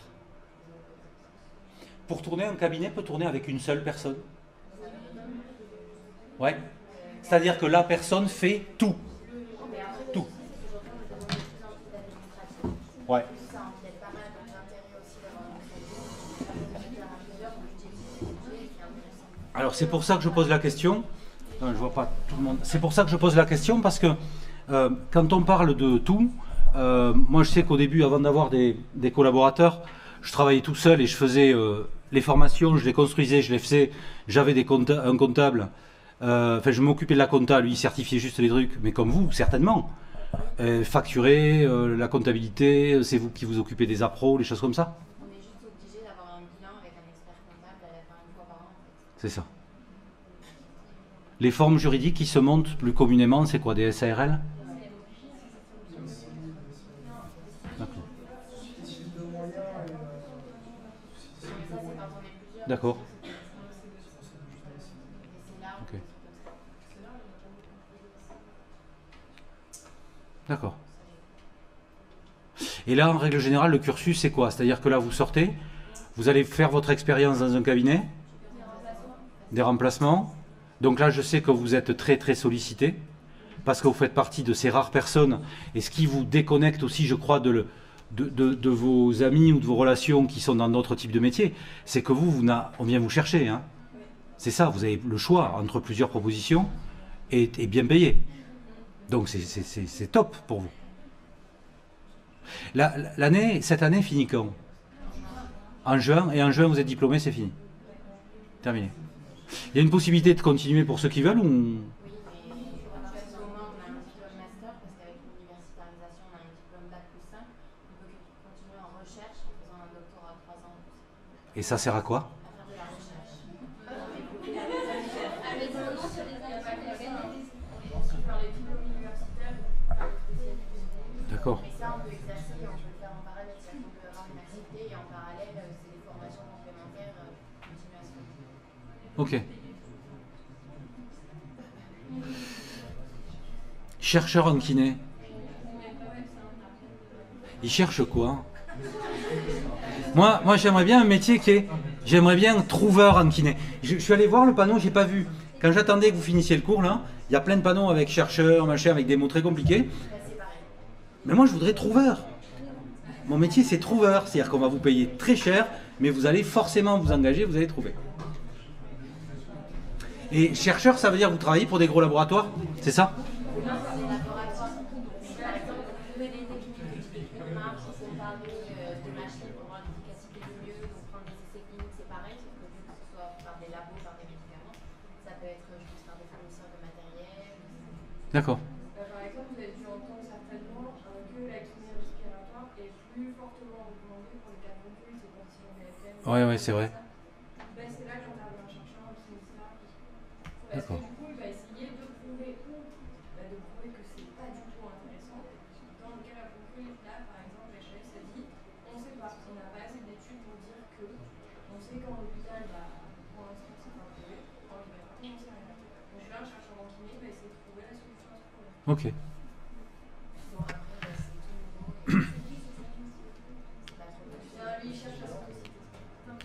A: Pour tourner un cabinet peut tourner avec une seule personne? Ouais. C'est-à-dire que la personne fait tout. Tout. Ouais.
C: Ça empiète pas mal, donc l'intérêt aussi d'avoir un plusieurs budgets, qui est intéressant.
A: Alors c'est pour ça que je pose la question. Non, je vois pas tout le monde. C'est pour ça que je pose la question parce que quand on parle de tout, moi je sais qu'au début, avant d'avoir des collaborateurs, je travaillais tout seul et je faisais les formations, je les construisais, je les faisais. J'avais un comptable. Enfin, je m'occupais de la compta, lui il certifiait juste les trucs, mais comme vous, certainement. Facturer, la comptabilité, c'est vous qui vous occupez des appros, les choses comme ça?
C: On est juste obligé d'avoir un bilan avec un expert comptable à la fin, une fois par an.
A: C'est ça. Les formes juridiques qui se montent plus communément, c'est quoi, des SARL? D'accord. D'accord. Ok. D'accord. Et là, en règle générale, le cursus, c'est quoi? C'est-à-dire que là, vous sortez, vous allez faire votre expérience dans un cabinet, des remplacements. Donc là, je sais que vous êtes très très sollicité, parce que vous faites partie de ces rares personnes, et ce qui vous déconnecte aussi, je crois, de vos amis ou de vos relations qui sont dans d'autres types de métiers, c'est que on vient vous chercher. Hein. C'est ça, vous avez le choix entre plusieurs propositions et bien payé. Donc c'est top pour vous. Cette année finit quand? En juin, et en juin vous êtes diplômé, c'est fini. Terminé. Il y a une possibilité de continuer pour ceux qui veulent ou...
C: Oui, mais à ce moment, on a un diplôme master, parce qu'avec l'universitarisation, on a un diplôme bac plus 5. On peut continuer en recherche en faisant un doctorat 3 ans.
A: Et ça sert à quoi?
C: À faire de la recherche.
D: Avec mon nom sur les
B: Par les diplômes universitaires, par les spécialités.
A: D'accord.
C: Mais ça, on peut exercer, on peut le faire en parallèle. C'est-à-dire qu'on peut avoir une activité et en parallèle, c'est des formations complémentaires continuation.
A: Ok. Chercheur en kiné. Il cherche quoi? Moi j'aimerais bien un métier qui est... J'aimerais bien trouveur en kiné. Je suis allé voir le panneau, j'ai pas vu. Quand j'attendais que vous finissiez le cours, là, il y a plein de panneaux avec chercheur, machin, avec des mots très compliqués. Mais moi je voudrais trouveur. Mon métier c'est trouveur, c'est-à-dire qu'on va vous payer très cher, mais vous allez forcément vous engager, vous allez trouver. Et chercheur, ça veut dire que vous travaillez pour des gros laboratoires? C'est ça? D'accord.
B: Par exemple, vous avez dû entendre certainement que la kiné respiratoire est plus fortement recommandée pour les cas ponctuels, c'est comme si on avait fait.
A: Ouais, c'est vrai.
B: C'est là qu'intervient un chercheur en kinésithérapie. Parce
A: D'accord.
B: que du coup, il va essayer de prouver que c'est pas du tout intéressant. Dans le cas de la ponctuelle, là, par exemple, la HAS a dit on sait pas, on n'a pas assez d'études pour dire que. On sait qu'en hôpital, pour l'instant, c'est pas prouvé. En libéral, on sait rien. Donc là, un chercheur en kiné va essayer de trouver la solution à ce problème.
A: Ok.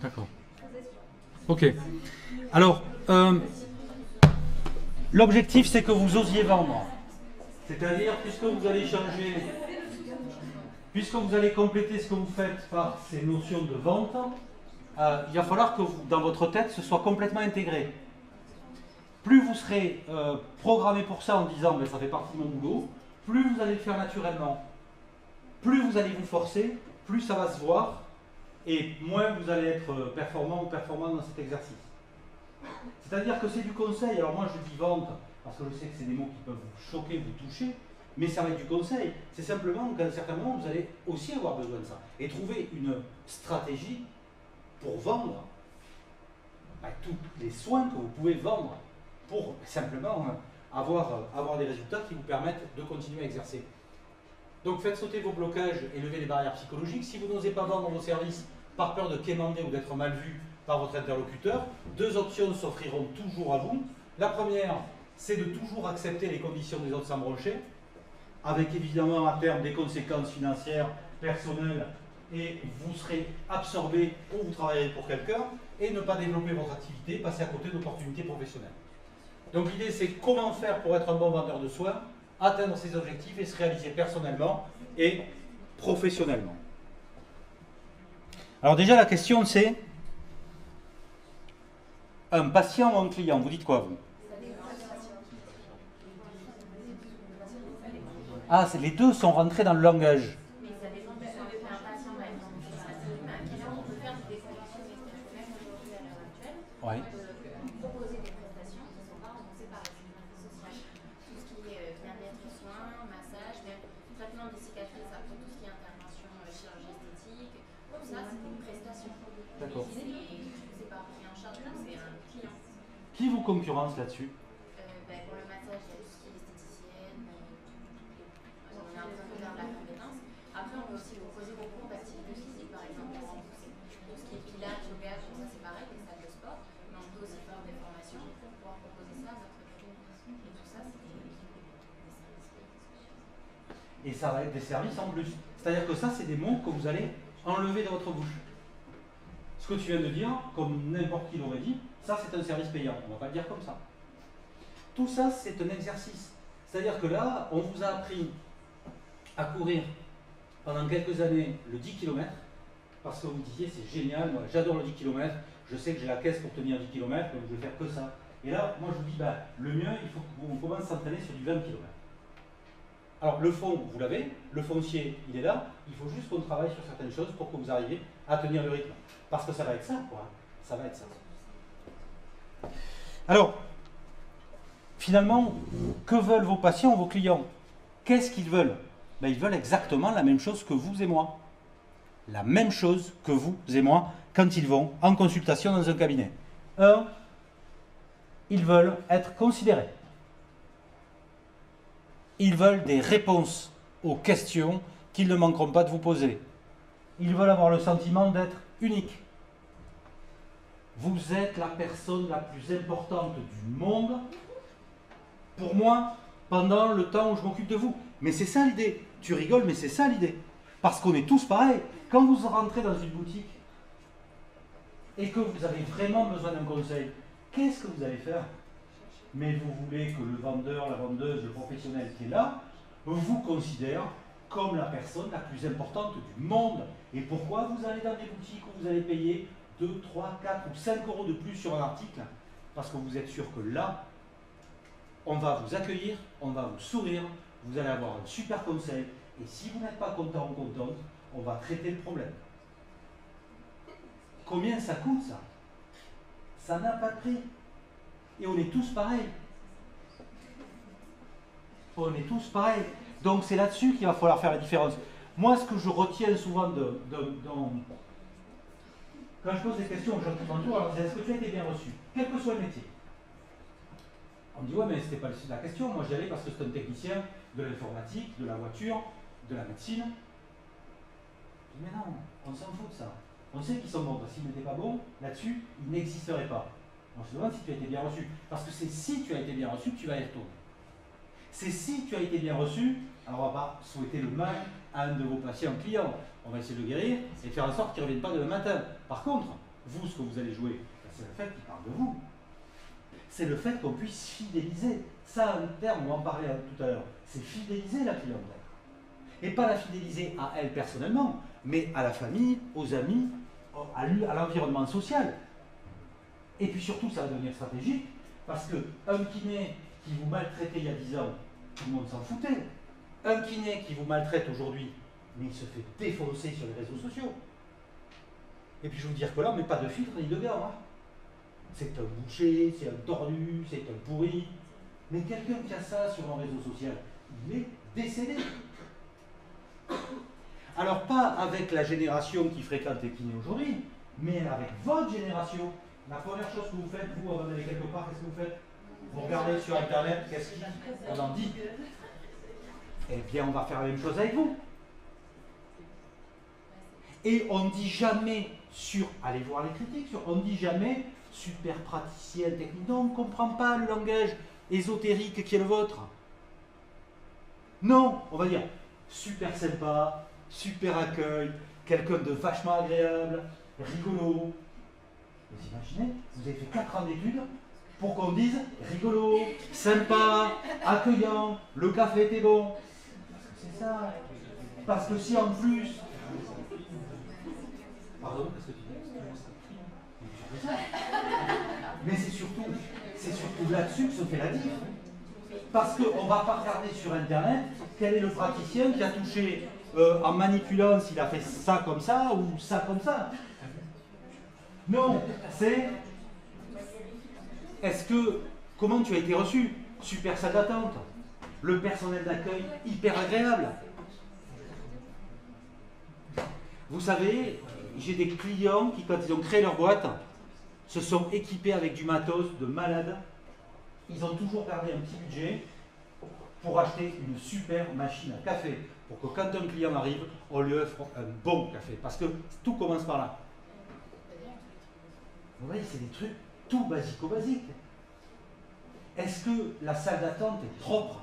A: D'accord. Ok. Alors, l'objectif, c'est que vous osiez vendre. C'est-à-dire, puisque vous allez changer, puisque vous allez compléter ce que vous faites par ces notions de vente, il va falloir que dans votre tête, ce soit complètement intégré. Plus vous serez programmé pour ça en disant ben, ça fait partie de mon boulot, plus vous allez le faire naturellement, plus vous allez vous forcer, plus ça va se voir, et moins vous allez être performant ou performant dans cet exercice. C'est-à-dire que c'est du conseil. Alors moi je dis vente, parce que je sais que c'est des mots qui peuvent vous choquer, vous toucher, mais ça va être du conseil. C'est simplement qu'à un certain moment, vous allez aussi avoir besoin de ça. Et trouver une stratégie pour vendre tous les soins que vous pouvez vendre, pour simplement avoir des résultats qui vous permettent de continuer à exercer. Donc faites sauter vos blocages et levez les barrières psychologiques. Si vous n'osez pas vendre vos services par peur de quémander ou d'être mal vu par votre interlocuteur, deux options s'offriront toujours à vous. La première, c'est de toujours accepter les conditions des autres sans broncher, avec évidemment à terme des conséquences financières, personnelles, et vous serez absorbé ou vous travaillerez pour quelqu'un, et ne pas développer votre activité, passer à côté d'opportunités professionnelles. Donc l'idée, c'est comment faire pour être un bon vendeur de soins, atteindre ses objectifs et se réaliser personnellement et professionnellement. Alors déjà, la question, c'est un patient ou un client, vous dites quoi, vous? Ah, les deux sont rentrés dans le langage.
C: Mais ça dépend de ce que un patient va être en humain, et là on peut faire des conventions, même aujourd'hui à l'heure actuelle,
A: Ouais.
C: proposer des prestations qui sont pas remboursées par la sécurité sociale. Tout ce qui est bien-être et soins, massage, même traitement des cicatrices, après tout ce qui est intervention, chirurgie esthétique, tout ça c'est des prestations.
A: D'accord.
C: C'est pas pris en charge, c'est un client.
A: Qui vous concurrence là-dessus?
C: Pour le massage, il y a tout ce qui est esthéticienne. On a besoin de faire de la compétence. Après, on peut aussi proposer des cours d'activité physique, par exemple, à rembourser. Tout ce qui est pilates, yoga, tout ça, c'est pareil, les salles de sport. Mais on peut aussi faire des formations pour pouvoir proposer ça à notre client. Et tout ça, c'est des services.
A: et ça va être des services en plus. C'est-à-dire que ça, c'est des mots que vous allez enlever de votre bouche. Ce que tu viens de dire, comme n'importe qui l'aurait dit, ça c'est un service payant. On ne va pas le dire comme ça. Tout ça, c'est un exercice. C'est-à-dire que là, on vous a appris à courir pendant quelques années le 10 km, parce que vous disiez, c'est génial, moi j'adore le 10 km, je sais que j'ai la caisse pour tenir 10 km, donc je vais faire que ça. Et là, moi je vous dis, bah, le mieux, il faut qu'on commence à s'entraîner sur du 20 km. Alors le fond, vous l'avez, le foncier, il est là, il faut juste qu'on travaille sur certaines choses pour que vous arriviez à tenir le rythme. Parce que ça va être ça, quoi. Ça va être ça. Alors, finalement, que veulent vos patients, vos clients? Qu'est-ce qu'ils veulent? Ben, ils veulent exactement la même chose que vous et moi. La même chose que vous et moi quand ils vont en consultation dans un cabinet. Un, ils veulent être considérés. Ils veulent des réponses aux questions qu'ils ne manqueront pas de vous poser. Ils veulent avoir le sentiment d'être unique. Vous êtes la personne la plus importante du monde pour moi pendant le temps où je m'occupe de vous. Mais c'est ça l'idée. Tu rigoles, mais c'est ça l'idée. Parce qu'on est tous pareils. Quand vous rentrez dans une boutique et que vous avez vraiment besoin d'un conseil, qu'est-ce que vous allez faire? Mais vous voulez que le vendeur, la vendeuse, le professionnel qui est là, vous considère comme la personne la plus importante du monde. Et pourquoi vous allez dans des boutiques où vous allez payer 2, 3, 4 ou 5 euros de plus sur un article? Parce que vous êtes sûr que là, on va vous accueillir, on va vous sourire, vous allez avoir un super conseil. Et si vous n'êtes pas content ou contente, on va traiter le problème. Combien ça coûte ça? Ça n'a pas de prix. Et on est tous pareils. On est tous pareils. Donc c'est là-dessus qu'il va falloir faire la différence. Moi, ce que je retiens souvent quand je pose des questions aux gens qui m'entourent, alors c'est est-ce que tu as été bien reçu? Quel que soit le métier. On me dit, ouais, mais c'était pas la question. Moi, j'y allais parce que c'est un technicien de l'informatique, de la voiture, de la médecine. Je dis, mais non, on s'en fout de ça. On sait qu'ils sont bons. S'ils n'étaient pas bons, là-dessus, ils n'existeraient pas. On se demande si tu as été bien reçu. Parce que c'est si tu as été bien reçu que tu vas y retourner. C'est si tu as été bien reçu, alors on ne va pas souhaiter le mal à un de vos patients clients. On va essayer de le guérir et de faire en sorte qu'il ne revienne pas demain matin. Par contre, vous, ce que vous allez jouer, c'est le fait qu'il parle de vous. C'est le fait qu'on puisse fidéliser. Ça, un terme, on va en parler tout à l'heure. C'est fidéliser la clientèle. Et pas la fidéliser à elle personnellement, mais à la famille, aux amis, à l'environnement social. Et puis surtout, ça va devenir stratégique, parce qu'un kiné qui vous maltraitait il y a 10 ans, tout le monde s'en foutait. Un kiné qui vous maltraite aujourd'hui, mais il se fait défoncer sur les réseaux sociaux. Et puis je veux dire que là, on ne met pas de filtre ni de gars. Hein. C'est un boucher, c'est un tordu, c'est un pourri. Mais quelqu'un qui a ça sur un réseau social, il est décédé. Alors pas avec la génération qui fréquente les kinés aujourd'hui, mais avec votre génération. La première chose que vous faites, vous, avant d'aller quelque part, qu'est-ce que vous faites? Vous regardez sur Internet, qu'est-ce qu'on en dit? Eh bien, on va faire la même chose avec vous. Et on ne dit jamais allez voir les critiques, on ne dit jamais super praticien, technique. Non, on ne comprend pas le langage ésotérique qui est le vôtre. Non, on va dire super sympa, super accueil, quelqu'un de vachement agréable, rigolo. Vous imaginez, vous avez fait 4 ans d'études pour qu'on dise rigolo, sympa, accueillant, le café était bon. C'est ça. Parce que si en plus... Pardon, qu'est-ce que tu dis? Mais c'est surtout là-dessus que se fait la diff. Parce qu'on ne va pas regarder sur Internet quel est le praticien qui a touché en manipulant s'il a fait ça comme ça ou ça comme ça. Non, c'est... Comment tu as été reçu? Super salle d'attente. Le personnel d'accueil hyper agréable. Vous savez, j'ai des clients qui, quand ils ont créé leur boîte, se sont équipés avec du matos de malade. Ils ont toujours gardé un petit budget pour acheter une super machine à café. Pour que quand un client arrive, on lui offre un bon café. Parce que tout commence par là. Vous voyez, c'est des trucs tout basico-basiques. Est-ce que la salle d'attente est propre?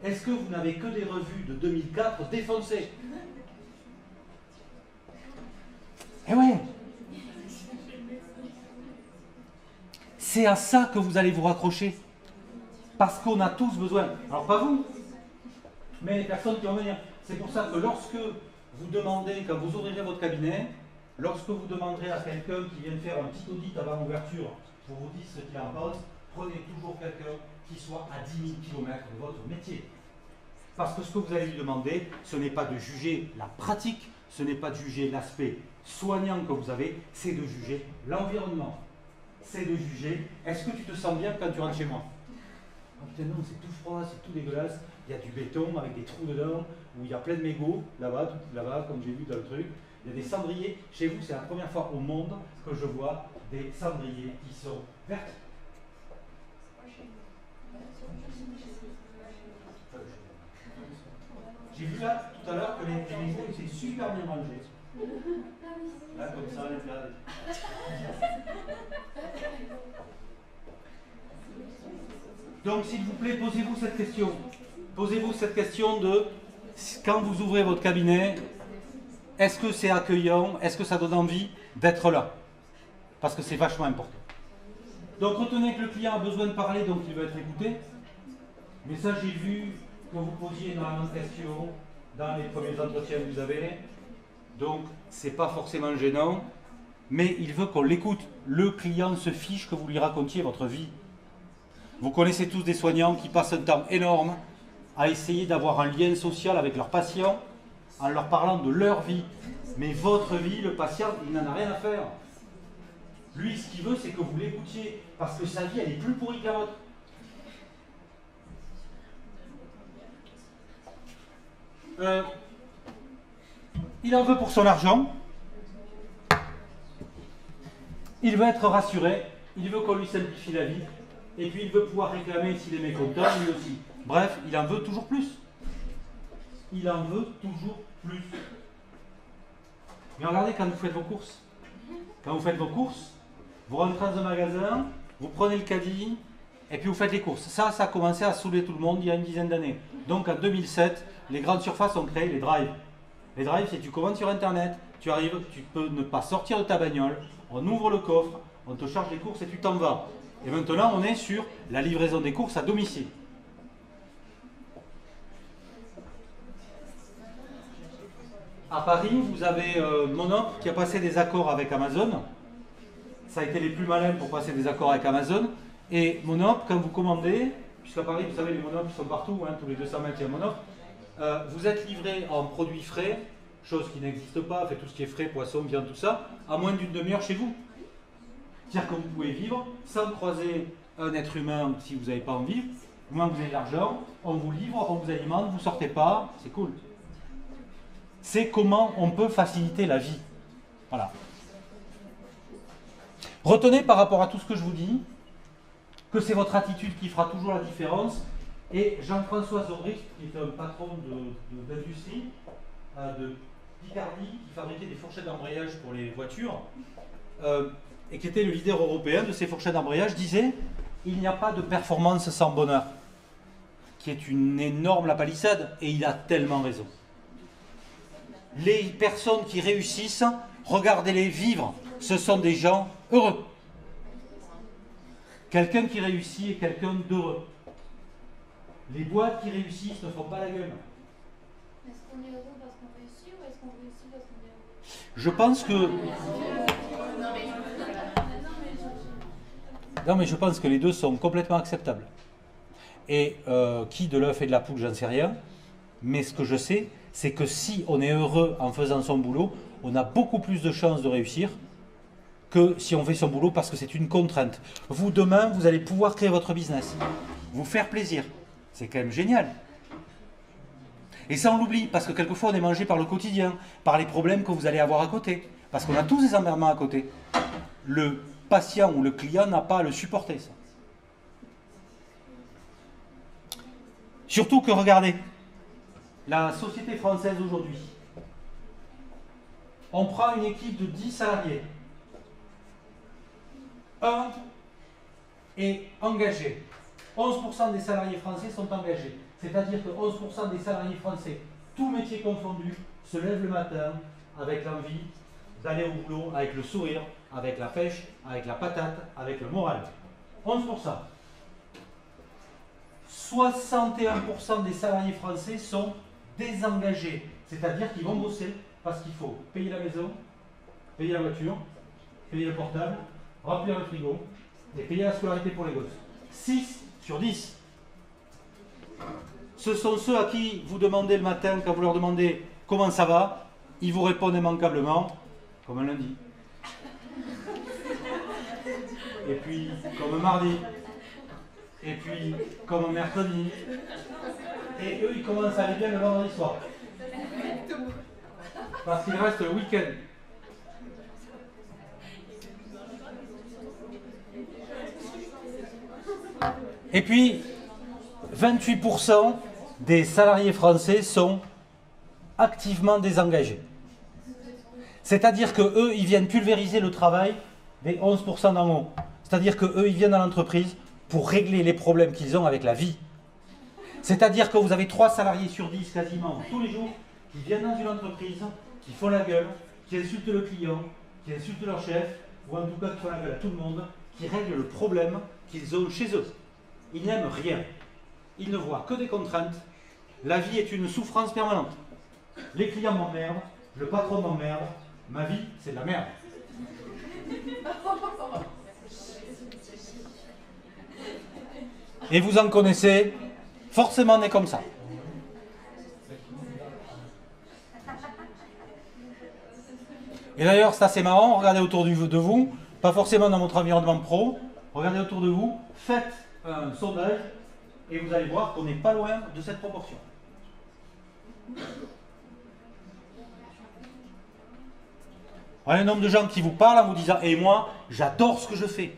A: Est-ce que vous n'avez que des revues de 2004 défoncées? Eh ouais! C'est à ça que vous allez vous raccrocher. Parce qu'on a tous besoin. Alors pas vous, mais les personnes qui vont venir. C'est pour ça que lorsque vous demandez, quand vous ouvrirez votre cabinet, lorsque vous demanderez à quelqu'un qui vient faire un petit audit avant l'ouverture pour vous dire ce qu'il en pense, prenez toujours quelqu'un qui soit à 10 000 km de votre métier. Parce que ce que vous allez lui demander, ce n'est pas de juger la pratique, ce n'est pas de juger l'aspect soignant que vous avez, c'est de juger l'environnement. C'est de juger, est-ce que tu te sens bien quand tu rentres chez moi? Oh putain non, c'est tout froid, c'est tout dégueulasse, il y a du béton avec des trous dedans, où il y a plein de mégots, là-bas, comme j'ai vu dans le truc. Il y a des cendriers. Chez vous, c'est la première fois au monde que je vois des cendriers qui sont verts. J'ai vu là, tout à l'heure, que les mégots étaient super bien mangés. Là, comme ça, à l'intérieur. Donc, s'il vous plaît, posez-vous cette question. Posez-vous cette question de, quand vous ouvrez votre cabinet, est-ce que c'est accueillant? Est-ce que ça donne envie d'être là? Parce que c'est vachement important. Donc, retenez que le client a besoin de parler, donc il va être écouté. Mais ça, j'ai vu que vous posiez énormément de questions dans les premiers entretiens que vous avez. Donc, c'est pas forcément gênant, mais il veut qu'on l'écoute. Le client se fiche que vous lui racontiez votre vie. Vous connaissez tous des soignants qui passent un temps énorme à essayer d'avoir un lien social avec leurs patients en leur parlant de leur vie. Mais votre vie, le patient, il n'en a rien à faire. Lui, ce qu'il veut, c'est que vous l'écoutiez, parce que sa vie, elle est plus pourrie que la vôtre. Il en veut pour son argent. Il veut être rassuré. Il veut qu'on lui simplifie la vie. Et puis il veut pouvoir réclamer s'il est mécontent, lui aussi. Bref, il en veut toujours plus. Il en veut toujours plus. Mais regardez quand vous faites vos courses. Quand vous faites vos courses, vous rentrez dans un magasin, vous prenez le caddie, et puis vous faites les courses. Ça a commencé à saouler tout le monde il y a une dizaine d'années. Donc en 2007, les grandes surfaces ont créé les drives. Les drives, c'est que tu commandes sur Internet, tu arrives, tu peux ne pas sortir de ta bagnole, on ouvre le coffre, on te charge les courses et tu t'en vas. Et maintenant, on est sur la livraison des courses à domicile. À Paris, vous avez Monop qui a passé des accords avec Amazon. Ça a été les plus malins pour passer des accords avec Amazon. Et Monop, quand vous commandez, puisqu'à Paris, vous savez, les Monop sont partout, hein, tous les 200 mètres, il y a Monop, vous êtes livré en produits frais, chose qui n'existe pas, fait tout ce qui est frais, poisson, viande, tout ça, à moins d'une demi-heure chez vous. C'est-à-dire que vous pouvez vivre sans croiser un être humain si vous n'avez pas envie. Au moins vous avez de l'argent, on vous livre, on vous alimente, vous ne sortez pas, c'est cool. C'est comment on peut faciliter la vie. Voilà. Retenez par rapport à tout ce que je vous dis, que c'est votre attitude qui fera toujours la différence. Et Jean-François Zobrist, qui est un patron d'industrie, de Picardie, qui fabriquait des fourchettes d'embrayage pour les voitures, et qui était le leader européen de ces fourchettes d'embrayage, disait « Il n'y a pas de performance sans bonheur », qui est une énorme lapalissade, et il a tellement raison. Les personnes qui réussissent, regardez-les vivre, ce sont des gens heureux. Quelqu'un qui réussit est quelqu'un d'heureux. Les boîtes qui réussissent ne font pas la gueule.
D: Est-ce qu'on est heureux parce qu'on réussit ou est-ce qu'on réussit parce qu'on est heureux?
A: Je pense que... Non, mais je pense que les deux sont complètement acceptables. Et qui de l'œuf et de la poule, j'en sais rien. Mais ce que je sais, c'est que si on est heureux en faisant son boulot, on a beaucoup plus de chances de réussir que si on fait son boulot parce que c'est une contrainte. Vous, demain, vous allez pouvoir créer votre business, vous faire plaisir. C'est quand même génial. Et ça, on l'oublie, parce que quelquefois, on est mangé par le quotidien, par les problèmes que vous allez avoir à côté. Parce qu'on a tous des emmerdements à côté. Le patient ou le client n'a pas à le supporter, ça. Surtout que, regardez, la société française aujourd'hui, on prend une équipe de 10 salariés. Un est engagé. 11% des salariés français sont engagés. C'est-à-dire que 11% des salariés français, tous métiers confondus, se lèvent le matin avec l'envie d'aller au boulot, avec le sourire, avec la pêche, avec la patate, avec le moral. 11%. 61% des salariés français sont désengagés. C'est-à-dire qu'ils vont bosser parce qu'il faut payer la maison, payer la voiture, payer le portable, remplir le frigo et payer la scolarité pour les gosses. 6 sur 10. Ce sont ceux à qui vous demandez le matin, quand vous leur demandez comment ça va, ils vous répondent immanquablement, comme un lundi. Et puis, comme un mardi. Et puis, comme un mercredi. Et eux, ils commencent à aller bien le vendredi soir. Parce qu'il reste le week-end. Et puis, 28% des salariés français sont activement désengagés. C'est-à-dire qu'eux, ils viennent pulvériser le travail des 11% d'en haut. C'est-à-dire qu'eux, ils viennent à l'entreprise pour régler les problèmes qu'ils ont avec la vie. C'est-à-dire que vous avez 3 salariés sur 10 quasiment tous les jours qui viennent dans une entreprise, qui font la gueule, qui insultent le client, qui insultent leur chef, ou en tout cas qui font la gueule à tout le monde, qui règlent le problème qu'ils ont chez eux. Ils n'aiment rien. Ils ne voient que des contraintes. La vie est une souffrance permanente. Les clients m'emmerdent, le patron m'emmerde, ma vie, c'est de la merde. Et vous en connaissez, forcément on est comme ça. Et d'ailleurs, c'est assez marrant, regardez autour de vous, pas forcément dans votre environnement pro, regardez autour de vous, faites un sondage et vous allez voir qu'on n'est pas loin de cette proportion. Un nombre de gens qui vous parlent en vous disant « Et moi, j'adore ce que je fais.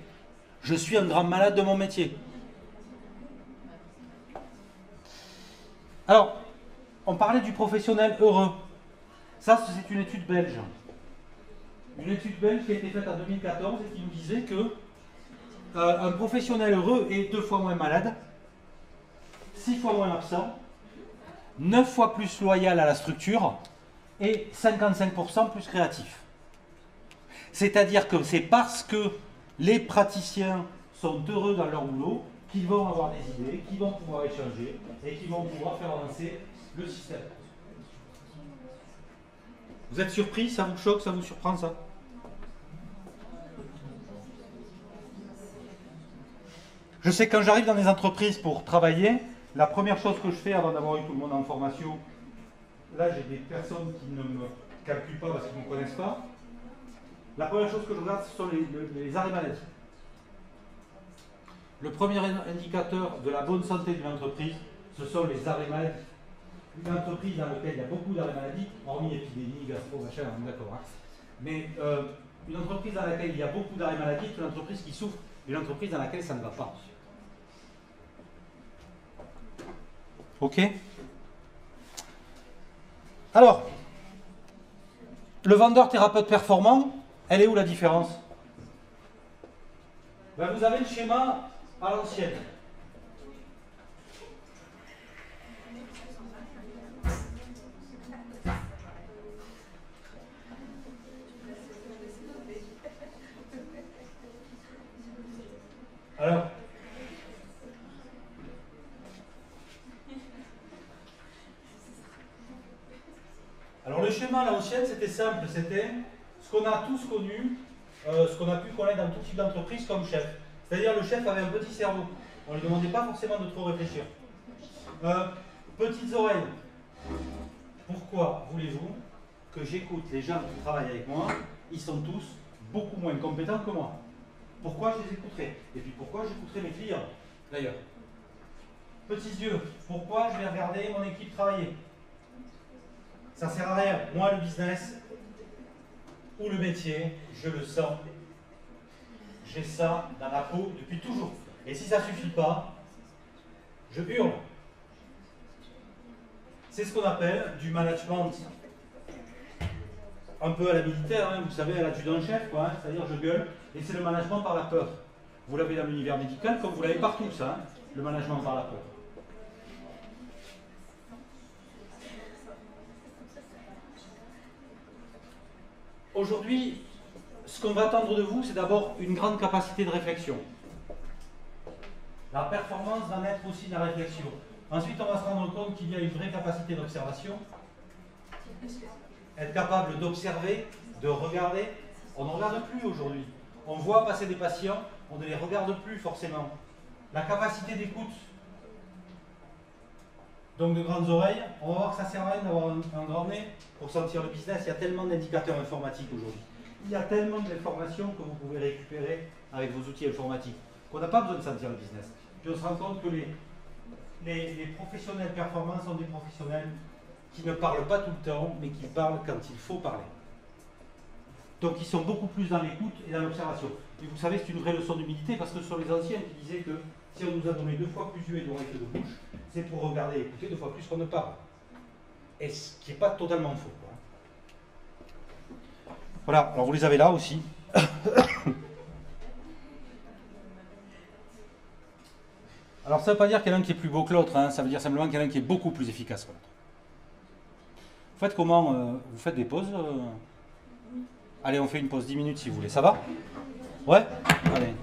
A: Je suis un grand malade de mon métier. » Alors, on parlait du professionnel heureux. Ça, c'est une étude belge. Une étude belge qui a été faite en 2014 et qui nous disait que un professionnel heureux est 2 fois moins malade, 6 fois moins absent, 9 fois plus loyal à la structure et 55% plus créatif. C'est-à-dire que c'est parce que les praticiens sont heureux dans leur boulot qu'ils vont avoir des idées, qu'ils vont pouvoir échanger et qu'ils vont pouvoir faire avancer le système. Vous êtes surpris? Ça vous choque? Ça vous surprend ça? Je sais que quand j'arrive dans des entreprises pour travailler, la première chose que je fais avant d'avoir eu tout le monde en formation, là j'ai des personnes qui ne me calculent pas parce qu'ils ne me connaissent pas. La première chose que je regarde, ce sont les arrêts maladie. Le premier indicateur de la bonne santé d'une entreprise, ce sont les arrêts maladie. Une entreprise dans laquelle il y a beaucoup d'arrêts maladie, hormis épidémie, gastro, machin, on est d'accord. Hein. Mais une entreprise dans laquelle il y a beaucoup d'arrêts maladie, c'est une entreprise qui souffre, une entreprise dans laquelle ça ne va pas. Ok? Alors, le vendeur thérapeute performant, elle est où la différence? Ben, vous avez le schéma à l'ancienne. Alors le schéma à l'ancienne, c'était simple, c'était ce qu'on a tous connu, ce qu'on a pu connaître dans tout type d'entreprise comme chef. C'est-à-dire le chef avait un petit cerveau. On ne lui demandait pas forcément de trop réfléchir. Petites oreilles. Pourquoi voulez-vous que j'écoute les gens qui travaillent avec moi? Ils sont tous beaucoup moins compétents que moi. Pourquoi je les écouterai? Et puis pourquoi j'écouterai mes clients, d'ailleurs? Petits yeux. Pourquoi je vais regarder mon équipe travailler? Ça ne sert à rien. Moi, le business ou le métier, je le sens. J'ai ça dans la peau depuis toujours. Et si ça ne suffit pas, je hurle. C'est ce qu'on appelle du management un peu à la militaire, hein, vous savez, à l'adjudant-chef, c'est-à-dire je gueule, et c'est le management par la peur. Vous l'avez dans l'univers médical comme vous l'avez partout, ça. Hein. le management par la peur. Aujourd'hui, ce qu'on va attendre de vous, c'est d'abord une grande capacité de réflexion. La performance va naître aussi de la réflexion. Ensuite, on va se rendre compte qu'il y a une vraie capacité d'observation. Être capable d'observer, de regarder. On ne regarde plus aujourd'hui. On voit passer des patients, on ne les regarde plus forcément. La capacité d'écoute. Donc de grandes oreilles. On va voir que ça sert à rien d'avoir un grand nez pour sentir le business. Il y a tellement d'indicateurs informatiques aujourd'hui. Il y a tellement d'informations que vous pouvez récupérer avec vos outils informatiques qu'on n'a pas besoin de sentir le business. Puis on se rend compte que les professionnels performants sont des professionnels qui ne parlent pas tout le temps, mais qui parlent quand il faut parler. Donc ils sont beaucoup plus dans l'écoute et dans l'observation. Et vous savez, c'est une vraie leçon d'humilité, parce que ce sont les anciens qui disaient que si on nous a donné 2 fois plus d'yeux et d'oreilles que de bouche, c'est pour regarder et écouter 2 fois plus qu'on ne parle. Et ce qui n'est pas totalement faux. Voilà, alors vous les avez là aussi. Alors ça ne veut pas dire qu'il y en a un qui est plus beau que l'autre, hein, ça veut dire simplement qu'il y en a un qui est beaucoup plus efficace que l'autre. Vous faites comment vous faites des pauses Allez, on fait une pause 10 minutes si vous voulez, ça va? Ouais? Allez.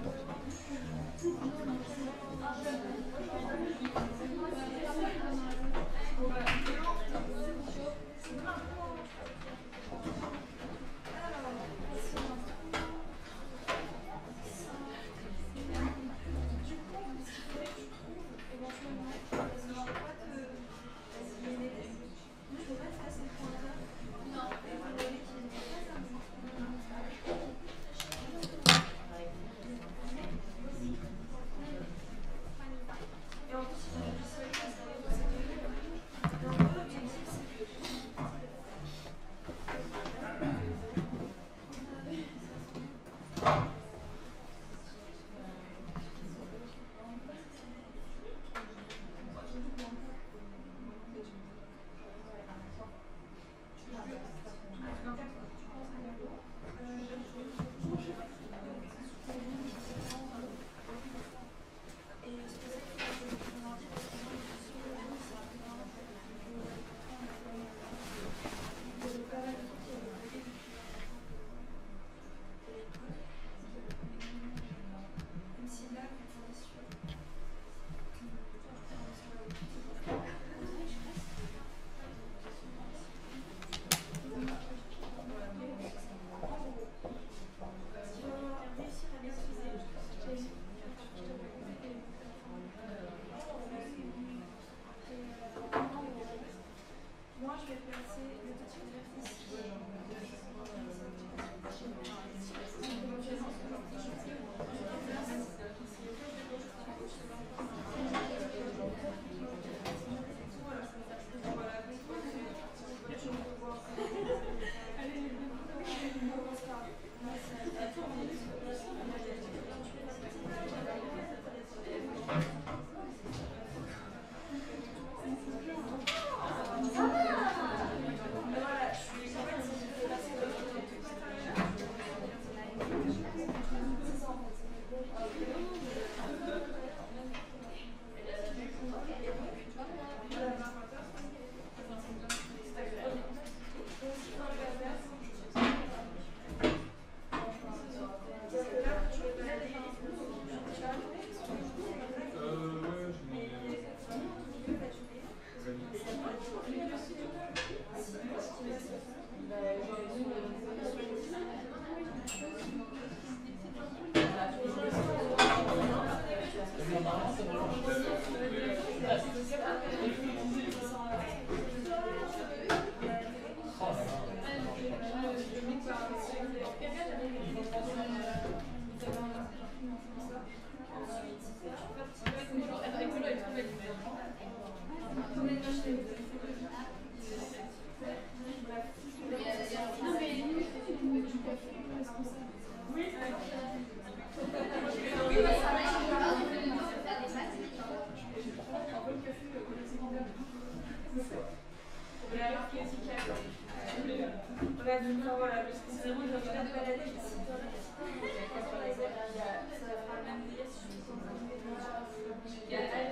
B: Yeah.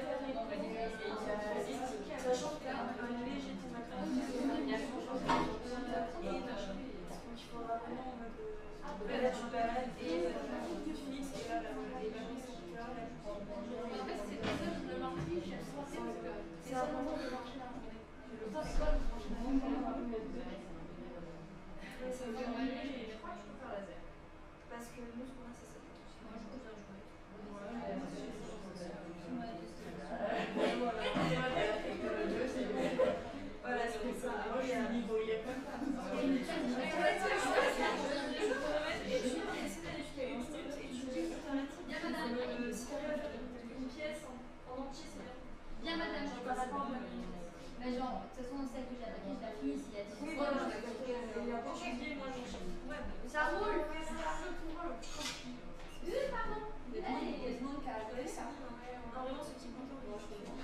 E: Parce que nous, ce qu'on a, c'est ça. Moi, je préfère jouer. Voilà, c'est ça. Il y a un niveau, il y a pas une pièce en entier, c'est bien.
D: Bien, madame, je passe pas. Mais genre, de toute façon, celle que j'ai attaquée, je la finis s'il y a 10
E: Oui, voilà, il y a pas de chantier, moi, j'en cherche.
D: Ça roule. Pardon.
E: Allez, il y a tout le monde qui a collé ça. Non, vraiment, ce petit bouton, moi, je comprends.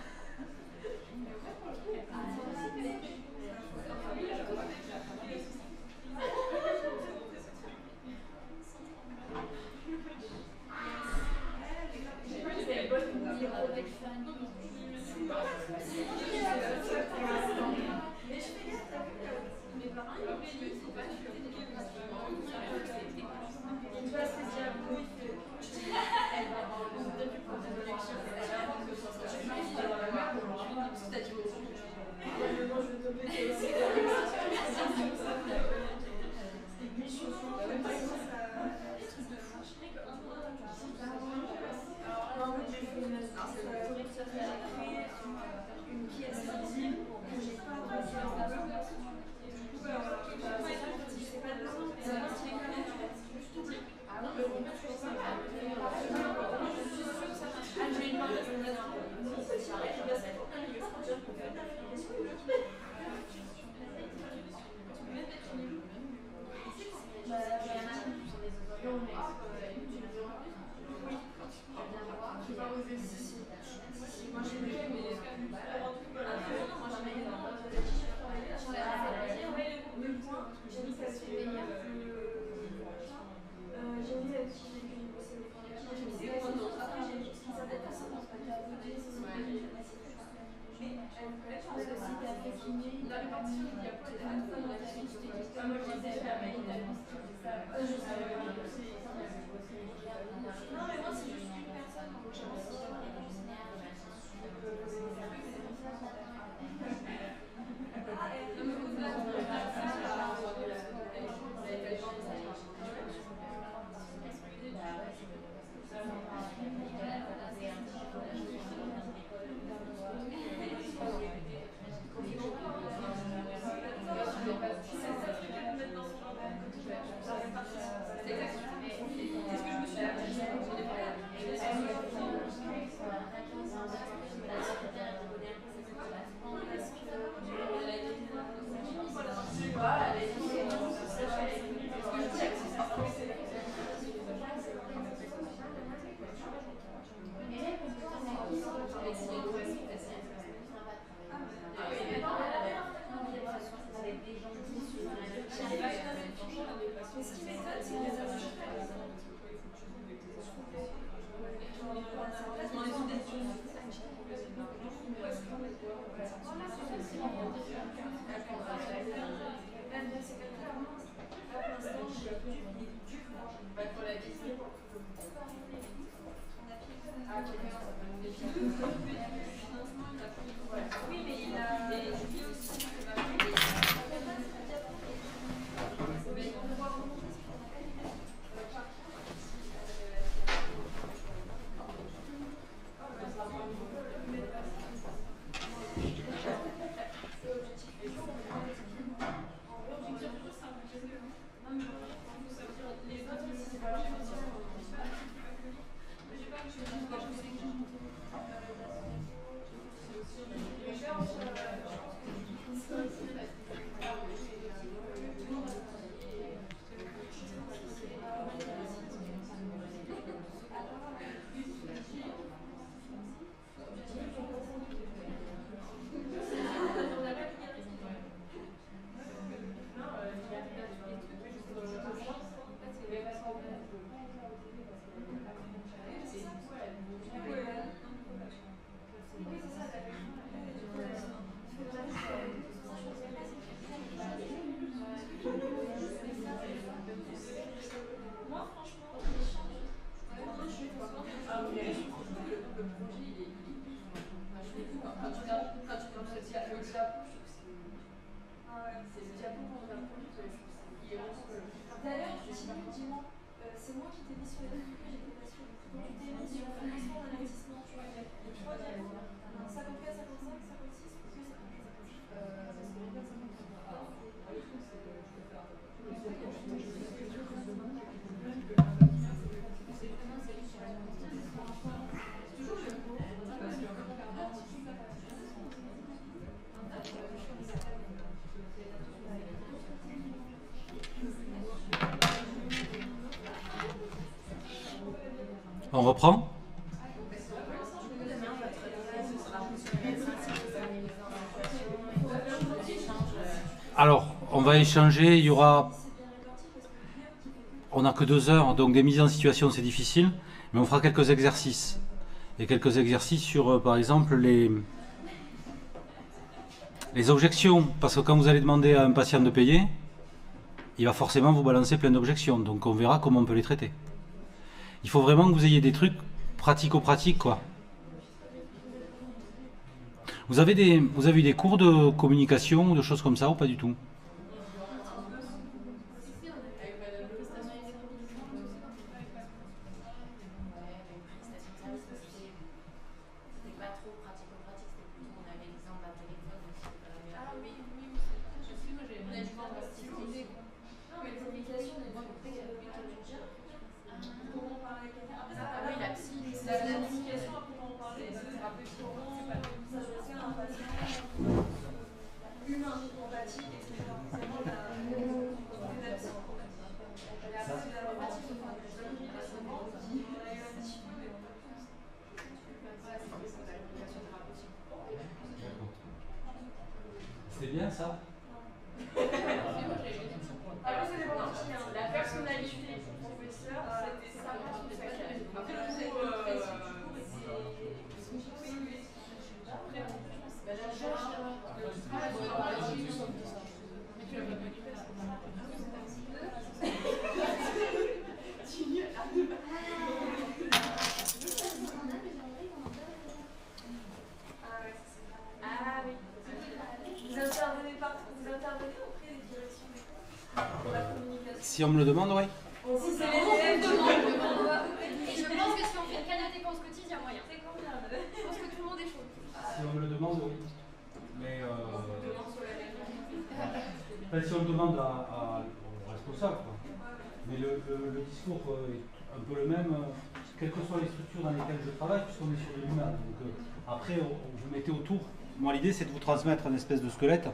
E: Une pièce visible que j'ai pas reçue en bleu. Et du coup, c'est pas de maison, mais c'est un petit éclairage. Juste tout bleu. Ah non, mais on peut toujours ça. Je suis sûre que ça marche. Ah, j'ai une marque de maison. C'est pareil, je laisse pour un lieu. Je peux faire une application de tu peux même mettre une loupe. Je vais pas oser ici. Moi j'ai déjà mais le point, j'ai mis ça sur j'ai mis qui j'ai pu bosser les points j'ai mis ça après j'ai mis ce qui s'appelle pas ça dans ce paquet mais je pense que si t'as fait signer la répartition il y a pas de fois dans la suite je t'ai dit moi je disais la mail je savais pas non mais moi c'est juste une personne donc j'ai
A: On reprend? Alors, on va échanger, il y aura... On n'a que 2 heures, donc des mises en situation c'est difficile, mais on fera quelques exercices. Et quelques exercices sur, par exemple, les objections. Parce que quand vous allez demander à un patient de payer, il va forcément vous balancer plein d'objections. Donc on verra comment on peut les traiter. Il faut vraiment que vous ayez des trucs pratico-pratiques, quoi. Vous avez eu des cours de communication ou de choses comme ça ou pas du tout? C'est bien ça.
B: La personnalité du professeur, c'était ça.
A: Si on me le demande, oui.
D: Si c'est les élèves demandent. Et je pense que si on fait une qualité qu'on se cotise, il y a moyen. C'est combien? Je pense que tout le monde est chaud.
A: Si on me le demande, oui. Mais enfin, si on le demande au responsable, quoi. Mais le discours est un peu le même, quelles que soient les structures dans lesquelles je travaille, puisqu'on est sur de l'humain. Donc après, vous mettez autour. Moi, l'idée, c'est de vous transmettre un espèce de squelette,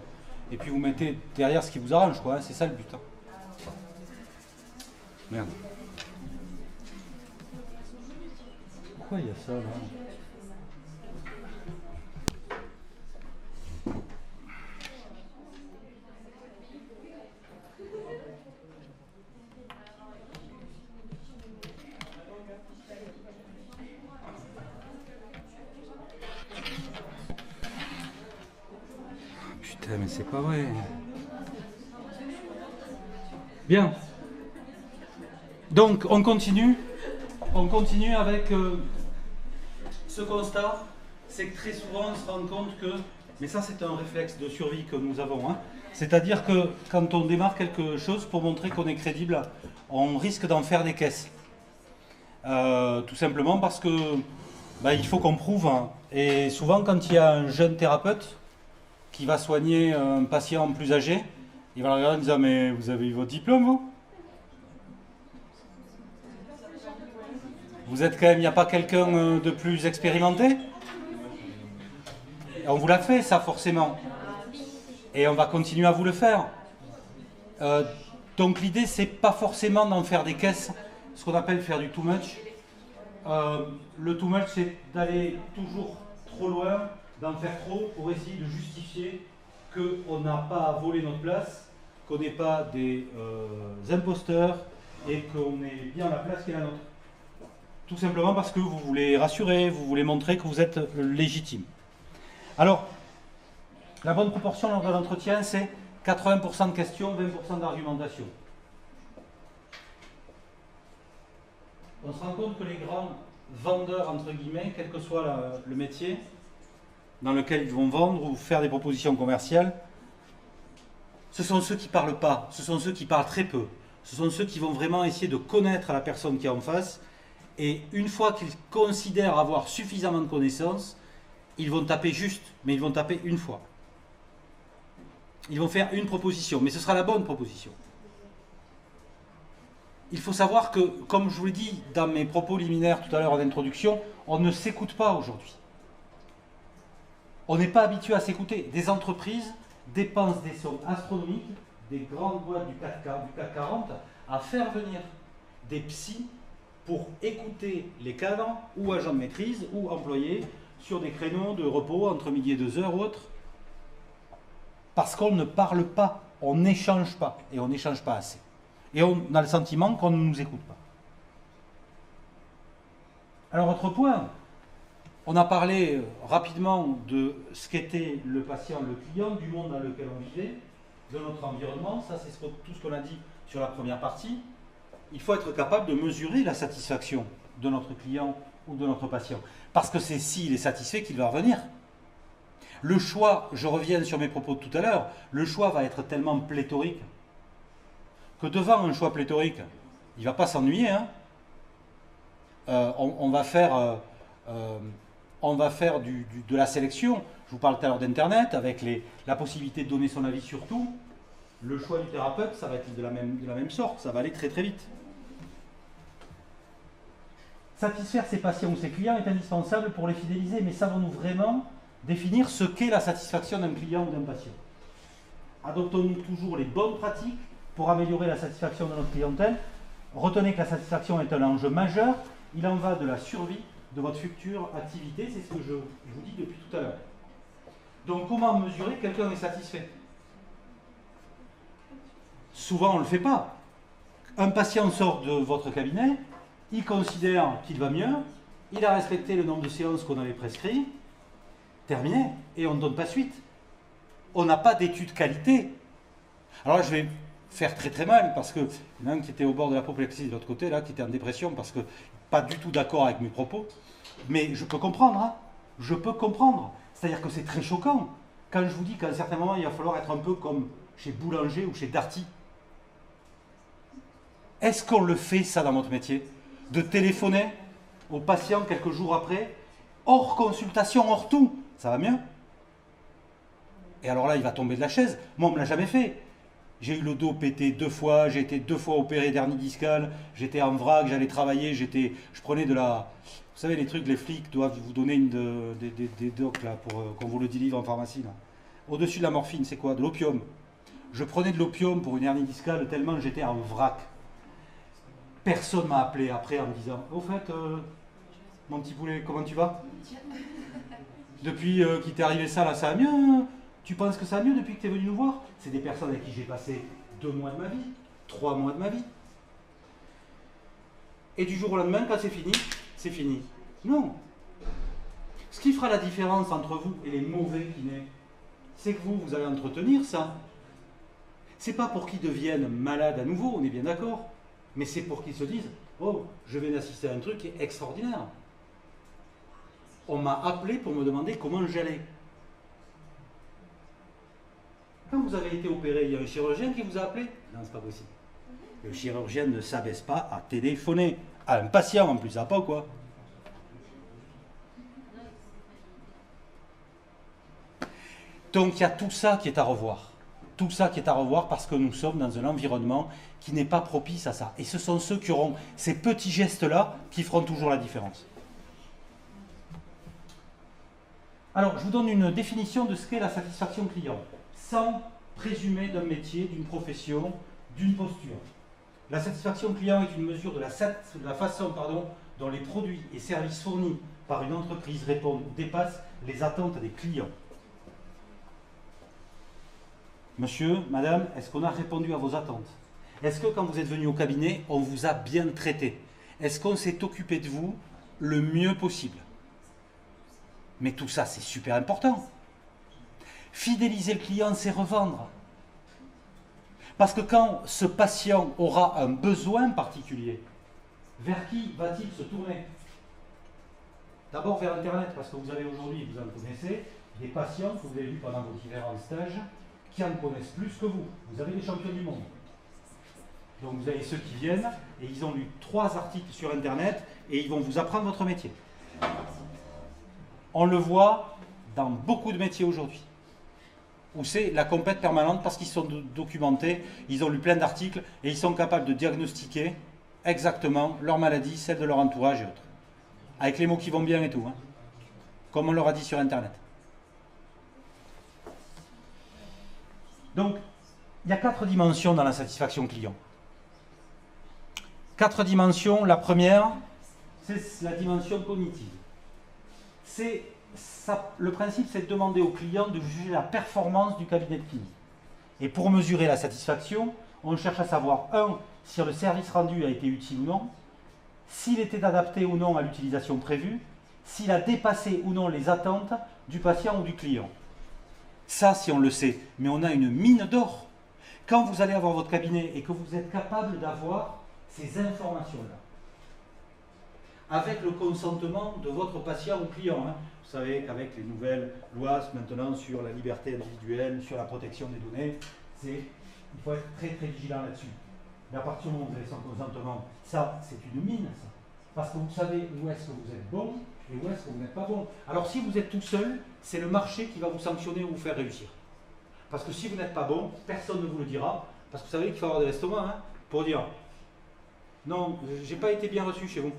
A: et puis vous mettez derrière ce qui vous arrange, quoi. Hein. C'est ça le but. Hein. Merde. Pourquoi il y a ça là? Putain, mais c'est pas vrai. Bien. Donc, on continue avec ce constat, c'est que très souvent on se rend compte que, mais ça c'est un réflexe de survie que nous avons, hein, c'est-à-dire que quand on démarre quelque chose, pour montrer qu'on est crédible, on risque d'en faire des caisses. Tout simplement parce que il faut qu'on prouve, hein, et souvent quand il y a un jeune thérapeute qui va soigner un patient plus âgé, il va le regarder en disant « mais vous avez eu votre diplôme vous ? Vous êtes quand même, il n'y a pas quelqu'un de plus expérimenté? » On vous l'a fait, ça, forcément. Et on va continuer à vous le faire. Donc l'idée, c'est pas forcément d'en faire des caisses, ce qu'on appelle faire du too much. Le too much, c'est d'aller toujours trop loin, d'en faire trop pour essayer de justifier qu'on n'a pas à voler notre place, qu'on n'est pas des imposteurs et qu'on est bien à la place qui est la nôtre. Tout simplement parce que vous voulez rassurer, vous voulez montrer que vous êtes légitime. Alors, la bonne proportion lors de l'entretien, c'est 80% de questions, 20% d'argumentation. On se rend compte que les grands vendeurs, entre guillemets, quel que soit le métier dans lequel ils vont vendre ou faire des propositions commerciales, ce sont ceux qui ne parlent pas, ce sont ceux qui parlent très peu, ce sont ceux qui vont vraiment essayer de connaître la personne qui est en face. Et une fois qu'ils considèrent avoir suffisamment de connaissances, ils vont taper juste, mais ils vont taper une fois. Ils vont faire une proposition, mais ce sera la bonne proposition. Il faut savoir que, comme je vous l'ai dit dans mes propos liminaires tout à l'heure en introduction, on ne s'écoute pas aujourd'hui. On n'est pas habitué à s'écouter. Des entreprises dépensent des sommes astronomiques, des grandes boîtes du CAC 40, à faire venir des psys pour écouter les cadres ou agents de maîtrise ou employés sur des créneaux de repos entre midi et 2 heures ou autres. Parce qu'on ne parle pas, on n'échange pas, et on n'échange pas assez. Et on a le sentiment qu'on ne nous écoute pas. Alors, autre point, on a parlé rapidement de ce qu'était le patient, le client, du monde dans lequel on vivait, de notre environnement. Ça, c'est tout ce qu'on a dit sur la première partie. Il faut être capable de mesurer la satisfaction de notre client ou de notre patient. Parce que c'est s'il est satisfait qu'il va revenir. Le choix, je reviens sur mes propos de tout à l'heure, le choix va être tellement pléthorique que devant un choix pléthorique, il ne va pas s'ennuyer. Hein. On va faire de la sélection. Je vous parle tout à l'heure d'Internet, avec la possibilité de donner son avis sur tout. Le choix du thérapeute, ça va être de la même sorte, ça va aller très très vite. Satisfaire ses patients ou ses clients est indispensable pour les fidéliser, mais savons-nous vraiment définir ce qu'est la satisfaction d'un client ou d'un patient? Adoptons-nous toujours les bonnes pratiques pour améliorer la satisfaction de notre clientèle? Retenez que la satisfaction est un enjeu majeur, il en va de la survie de votre future activité, c'est ce que je vous dis depuis tout à l'heure. Donc comment mesurer que quelqu'un est satisfait? Souvent on ne le fait pas. Un patient sort de votre cabinet, il considère qu'il va mieux, il a respecté le nombre de séances qu'on avait prescrit, terminé, et on ne donne pas suite. On n'a pas d'étude qualité. Alors là, je vais faire très très mal, parce qu'il y en a un qui était au bord de l'apoplexie de l'autre côté, là, qui était en dépression, parce que pas du tout d'accord avec mes propos. Mais je peux comprendre, hein. Je peux comprendre. C'est-à-dire que c'est très choquant. Quand je vous dis qu'à un certain moment, il va falloir être un peu comme chez Boulanger ou chez Darty. Est-ce qu'on le fait, ça, dans notre métier? De téléphoner aux patients quelques jours après, hors consultation, hors tout, ça va mieux? Et alors là, il va tomber de la chaise. Moi, on ne me l'a jamais fait. J'ai eu le dos pété 2 fois, j'ai été 2 fois opéré d'hernie discale, j'étais en vrac, j'allais travailler, je prenais de la... Vous savez, les trucs, les flics doivent vous donner des docs là, pour qu'on vous le délivre en pharmacie. Au-dessus de la morphine, c'est quoi? De l'opium. Je prenais de l'opium pour une hernie discale tellement j'étais en vrac. Personne m'a appelé après en me disant « Au fait, mon petit poulet, comment tu vas? Depuis qu'il t'est arrivé ça, là, ça va mieux hein? Tu penses que ça va mieux depuis que tu es venu nous voir ?» C'est des personnes avec qui j'ai passé 2 mois de ma vie, 3 mois de ma vie. Et du jour au lendemain, quand c'est fini, c'est fini. Non. Ce qui fera la différence entre vous et les mauvais kinés, c'est que vous allez entretenir ça. C'est pas pour qu'ils deviennent malades à nouveau, on est bien d'accord, mais c'est pour qu'ils se disent « Oh, je viens d'assister à un truc qui est extraordinaire. On m'a appelé pour me demander comment j'allais. » Quand vous avez été opéré, il y a un chirurgien qui vous a appelé? Non, c'est pas possible. Le chirurgien ne s'abaisse pas à téléphoner à un patient en plus, ça va pas quoi? Donc il y a tout ça qui est à revoir. Tout ça qui est à revoir parce que nous sommes dans un environnement qui n'est pas propice à ça. Et ce sont ceux qui auront ces petits gestes-là qui feront toujours la différence. Alors, je vous donne une définition de ce qu'est la satisfaction client, sans présumer d'un métier, d'une profession, d'une posture. La satisfaction client est une mesure de la façon dont les produits et services fournis par une entreprise répondent ou dépassent les attentes des clients. Monsieur, madame, est-ce qu'on a répondu à vos attentes? Est-ce que quand vous êtes venu au cabinet, on vous a bien traité? Est-ce qu'on s'est occupé de vous le mieux possible? Mais tout ça, c'est super important. Fidéliser le client, c'est revendre. Parce que quand ce patient aura un besoin particulier, vers qui va-t-il se tourner? D'abord vers Internet, parce que vous avez aujourd'hui, vous en connaissez, des patients que vous avez vus pendant vos différents stages, qui en connaissent plus que vous. Vous avez les champions du monde. Donc vous avez ceux qui viennent, et ils ont lu 3 articles sur Internet, et ils vont vous apprendre votre métier. On le voit dans beaucoup de métiers aujourd'hui, où c'est la compète permanente parce qu'ils sont documentés, ils ont lu plein d'articles et ils sont capables de diagnostiquer exactement leur maladie, celle de leur entourage et autres. Avec les mots qui vont bien et tout, hein, comme on leur a dit sur Internet. Donc, il y a 4 dimensions dans la satisfaction client. 4 dimensions. La première, c'est la dimension cognitive. Le principe, c'est de demander au client de juger la performance du cabinet de kiné. Et pour mesurer la satisfaction, on cherche à savoir, 1, si le service rendu a été utile ou non, s'il était adapté ou non à l'utilisation prévue, s'il a dépassé ou non les attentes du patient ou du client. Ça, si on le sait, mais on a une mine d'or. Quand vous allez avoir votre cabinet et que vous êtes capable d'avoir ces informations-là, avec le consentement de votre patient ou client. Vous savez qu'avec les nouvelles lois maintenant sur la liberté individuelle, sur la protection des données, il faut être très très vigilant là-dessus. Mais à partir du moment où vous avez son consentement, ça c'est une mine, ça. Parce que vous savez où est-ce que vous êtes bon et où est-ce que vous n'êtes pas bon. Alors si vous êtes tout seul, c'est le marché qui va vous sanctionner ou vous faire réussir. Parce que si vous n'êtes pas bon, personne ne vous le dira. Parce que vous savez qu'il faut avoir de l'estomac pour dire non, j'ai pas été bien reçu chez vous.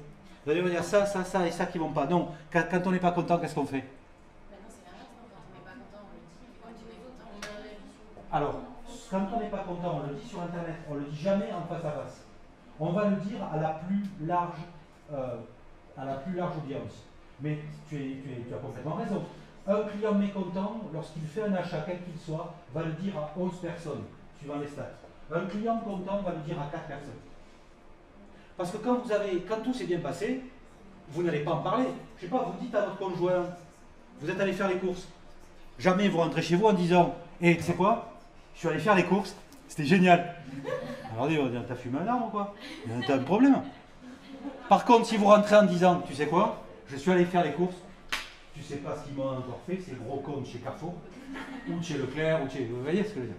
A: Vous allez me dire ça et ça qui vont pas. Non, quand on n'est pas content, qu'est-ce qu'on fait? Alors, quand on n'est pas content, on le dit sur Internet, on ne le dit jamais en face à face. On va le dire à la plus large audience. Mais tu as complètement raison. Un client mécontent, lorsqu'il fait un achat, quel qu'il soit, va le dire à 11 personnes, suivant les stats. Un client content va le dire à 4 personnes. Parce que quand tout s'est bien passé, vous n'allez pas en parler. Je ne sais pas, vous dites à votre conjoint, vous êtes allé faire les courses. Jamais vous rentrez chez vous en disant, tu sais quoi, je suis allé faire les courses, c'était génial. Alors il va dire, t'as fumé un arbre ou quoi? T'as un problème. Par contre, si vous rentrez en disant, tu sais quoi, je suis allé faire les courses, tu sais pas ce qu'ils m'ont encore fait, ces gros cons de chez Carrefour, ou de chez Leclerc, ou de chez... Vous voyez ce que je veux dire?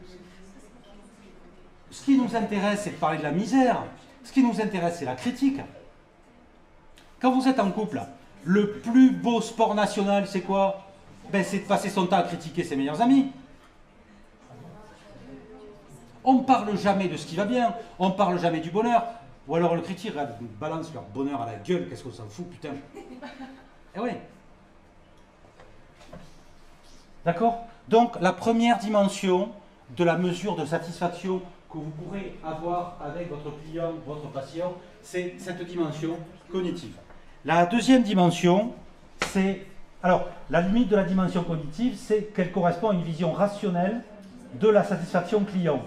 A: Ce qui nous intéresse, c'est de parler de la misère. Ce qui nous intéresse, c'est la critique. Quand vous êtes en couple, le plus beau sport national, c'est quoi? C'est de passer son temps à critiquer ses meilleurs amis. On ne parle jamais de ce qui va bien, on ne parle jamais du bonheur. Ou alors on le critique, balance leur bonheur à la gueule, qu'est-ce qu'on s'en fout, putain. Eh oui. D'accord? Donc la première dimension de la mesure de satisfaction que vous pourrez avoir avec votre client, votre patient, c'est cette dimension cognitive. La deuxième dimension, c'est... Alors, la limite de la dimension cognitive, c'est qu'elle correspond à une vision rationnelle de la satisfaction client.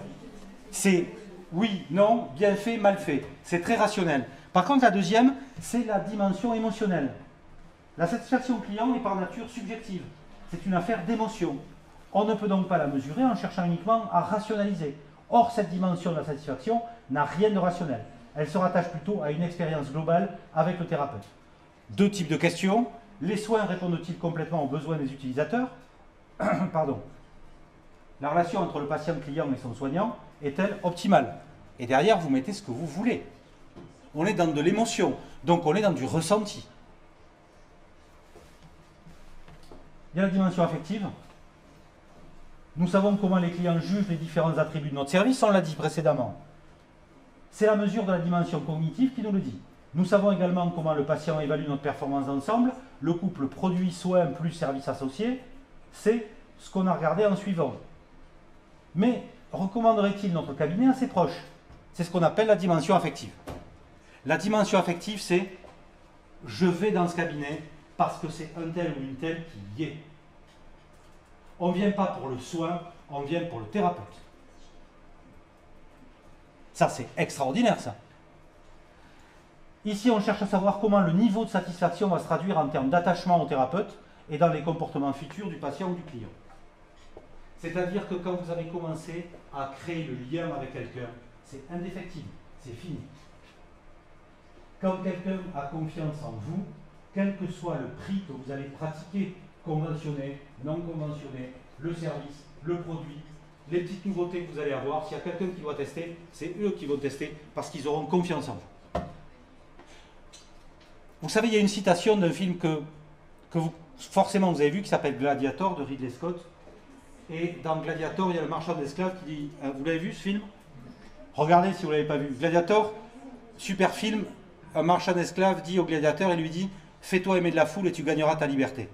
A: C'est oui, non, bien fait, mal fait. C'est très rationnel. Par contre, la deuxième, c'est la dimension émotionnelle. La satisfaction client est par nature subjective. C'est une affaire d'émotion. On ne peut donc pas la mesurer en cherchant uniquement à rationaliser. Or, cette dimension de la satisfaction n'a rien de rationnel. Elle se rattache plutôt à une expérience globale avec le thérapeute. Deux types de questions. Les soins répondent-ils complètement aux besoins des utilisateurs? Pardon. La relation entre le patient client et son soignant est-elle optimale? Et derrière, vous mettez ce que vous voulez. On est dans de l'émotion, donc on est dans du ressenti. Il y a la dimension affective. Nous savons comment les clients jugent les différents attributs de notre service, on l'a dit précédemment. C'est la mesure de la dimension cognitive qui nous le dit. Nous savons également comment le patient évalue notre performance d'ensemble. Le couple produit-soin plus service associé, c'est ce qu'on a regardé en suivant. Mais recommanderait-il notre cabinet à ses proches? C'est ce qu'on appelle la dimension affective. La dimension affective, c'est je vais dans ce cabinet parce que c'est un tel ou une telle qui y est. On ne vient pas pour le soin, on vient pour le thérapeute. Ça, c'est extraordinaire, ça. Ici, on cherche à savoir comment le niveau de satisfaction va se traduire en termes d'attachement au thérapeute et dans les comportements futurs du patient ou du client. C'est-à-dire que quand vous avez commencé à créer le lien avec quelqu'un, c'est indéfectible, c'est fini. Quand quelqu'un a confiance en vous, quel que soit le prix que vous allez pratiquer, conventionné, non conventionné, le service, le produit, les petites nouveautés que vous allez avoir, s'il y a quelqu'un qui doit tester, c'est eux qui vont tester parce qu'ils auront confiance en vous. Vous savez, il y a une citation d'un film que forcément vous avez vu qui s'appelle Gladiator de Ridley Scott. Et dans Gladiator, il y a le marchand d'esclaves qui dit, vous l'avez vu ce film? Regardez si vous ne l'avez pas vu. Gladiator, super film, un marchand d'esclaves dit au gladiateur et lui dit, fais-toi aimer de la foule et tu gagneras ta liberté.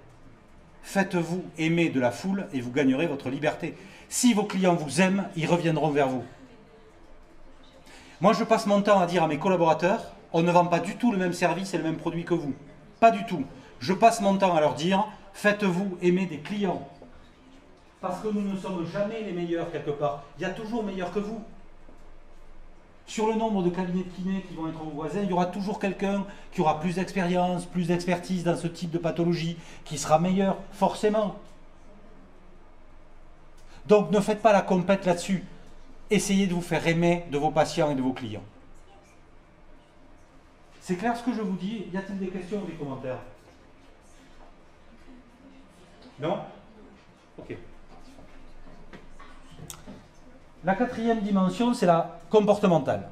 A: Faites-vous aimer de la foule et vous gagnerez votre liberté. Si vos clients vous aiment, ils reviendront vers vous. Moi, je passe mon temps à dire à mes collaborateurs, on ne vend pas du tout le même service et le même produit que vous. Pas du tout. Je passe mon temps à leur dire, faites-vous aimer des clients. Parce que nous ne sommes jamais les meilleurs quelque part. Il y a toujours meilleurs que vous. Sur le nombre de cabinets de kiné qui vont être vos voisins, il y aura toujours quelqu'un qui aura plus d'expérience, plus d'expertise dans ce type de pathologie, qui sera meilleur, forcément. Donc ne faites pas la compète là-dessus. Essayez de vous faire aimer de vos patients et de vos clients. C'est clair ce que je vous dis? Y a-t-il des questions ou des commentaires? Non? Ok. La quatrième dimension, c'est la comportementale.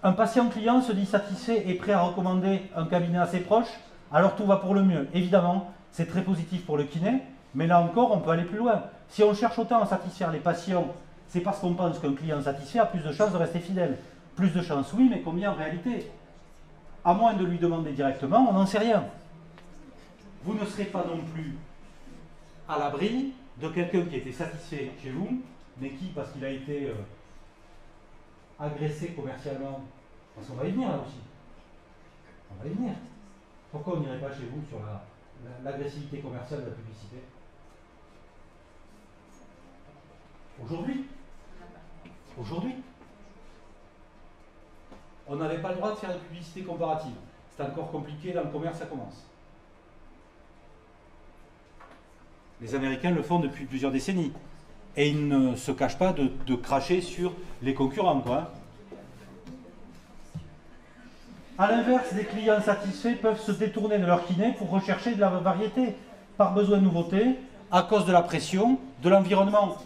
A: Un patient client se dit satisfait et prêt à recommander un cabinet à ses proches, alors tout va pour le mieux. Évidemment, c'est très positif pour le kiné, mais là encore, on peut aller plus loin. Si on cherche autant à satisfaire les patients, c'est parce qu'on pense qu'un client satisfait a plus de chances de rester fidèle. Plus de chances, oui, mais combien en réalité? À moins de lui demander directement, on n'en sait rien. Vous ne serez pas non plus à l'abri de quelqu'un qui était satisfait chez vous, mais qui, parce qu'il a été agressé commercialement, parce qu'on va y venir là aussi. On va y venir. Pourquoi on n'irait pas chez vous sur l'agressivité commerciale de la publicité? Aujourd'hui, on n'avait pas le droit de faire de publicité comparative. C'est encore compliqué, dans le commerce, ça commence. Les Américains le font depuis plusieurs décennies. Et ils ne se cachent pas de cracher sur les concurrents, quoi. A l'inverse, les clients satisfaits peuvent se détourner de leur kiné pour rechercher de la variété, par besoin de nouveauté, à cause de la pression, de l'environnement.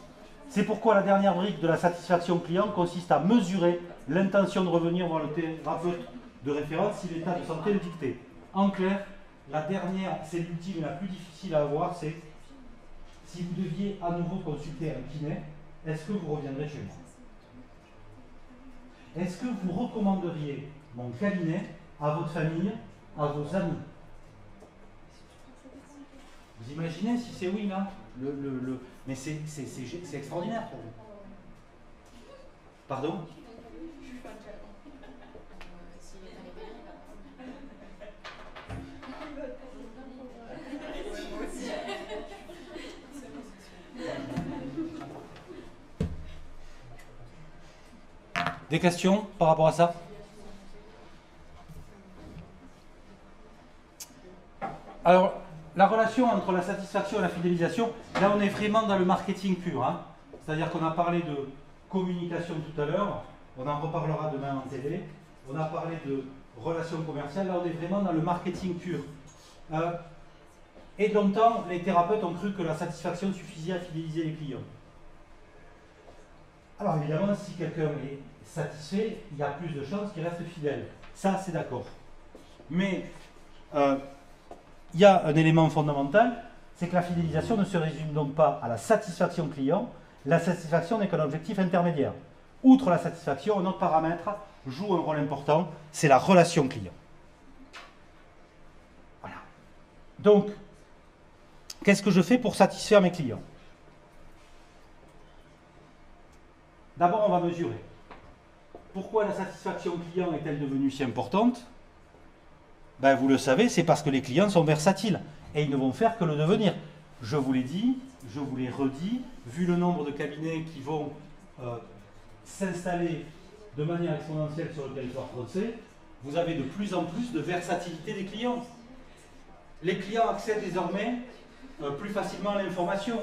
A: C'est pourquoi la dernière brique de la satisfaction client consiste à mesurer l'intention de revenir voir le thérapeute de référence si l'état de santé le dictait. En clair, la dernière, c'est l'ultime et la plus difficile à avoir, c'est si vous deviez à nouveau consulter un kiné, est-ce que vous reviendrez chez moi? Est-ce que vous recommanderiez mon cabinet à votre famille, à vos amis? Vous imaginez si c'est oui là? Mais c'est extraordinaire pour vous. Pardon? Des questions par rapport à ça? Alors, la relation entre la satisfaction et la fidélisation, là on est vraiment dans le marketing pur. Hein. C'est-à-dire qu'on a parlé de communication tout à l'heure, on en reparlera demain en télé, on a parlé de relations commerciales, là on est vraiment dans le marketing pur. Et longtemps, les thérapeutes ont cru que la satisfaction suffisait à fidéliser les clients. Alors évidemment, si quelqu'un est satisfait, il y a plus de chances qu'il reste fidèle. Ça, c'est d'accord. Mais il y a un élément fondamental, c'est que la fidélisation ne se résume donc pas à la satisfaction client. La satisfaction n'est qu'un objectif intermédiaire. Outre la satisfaction, un autre paramètre joue un rôle important, c'est la relation client. Voilà. Donc, qu'est-ce que je fais pour satisfaire mes clients? D'abord, on va mesurer. Pourquoi la satisfaction client est-elle devenue si importante? Ben, vous le savez, c'est parce que les clients sont versatiles et ils ne vont faire que le devenir. Je vous l'ai dit, je vous l'ai redit, vu le nombre de cabinets qui vont s'installer de manière exponentielle sur le territoire français, vous avez de plus en plus de versatilité des clients. Les clients accèdent désormais plus facilement à l'information.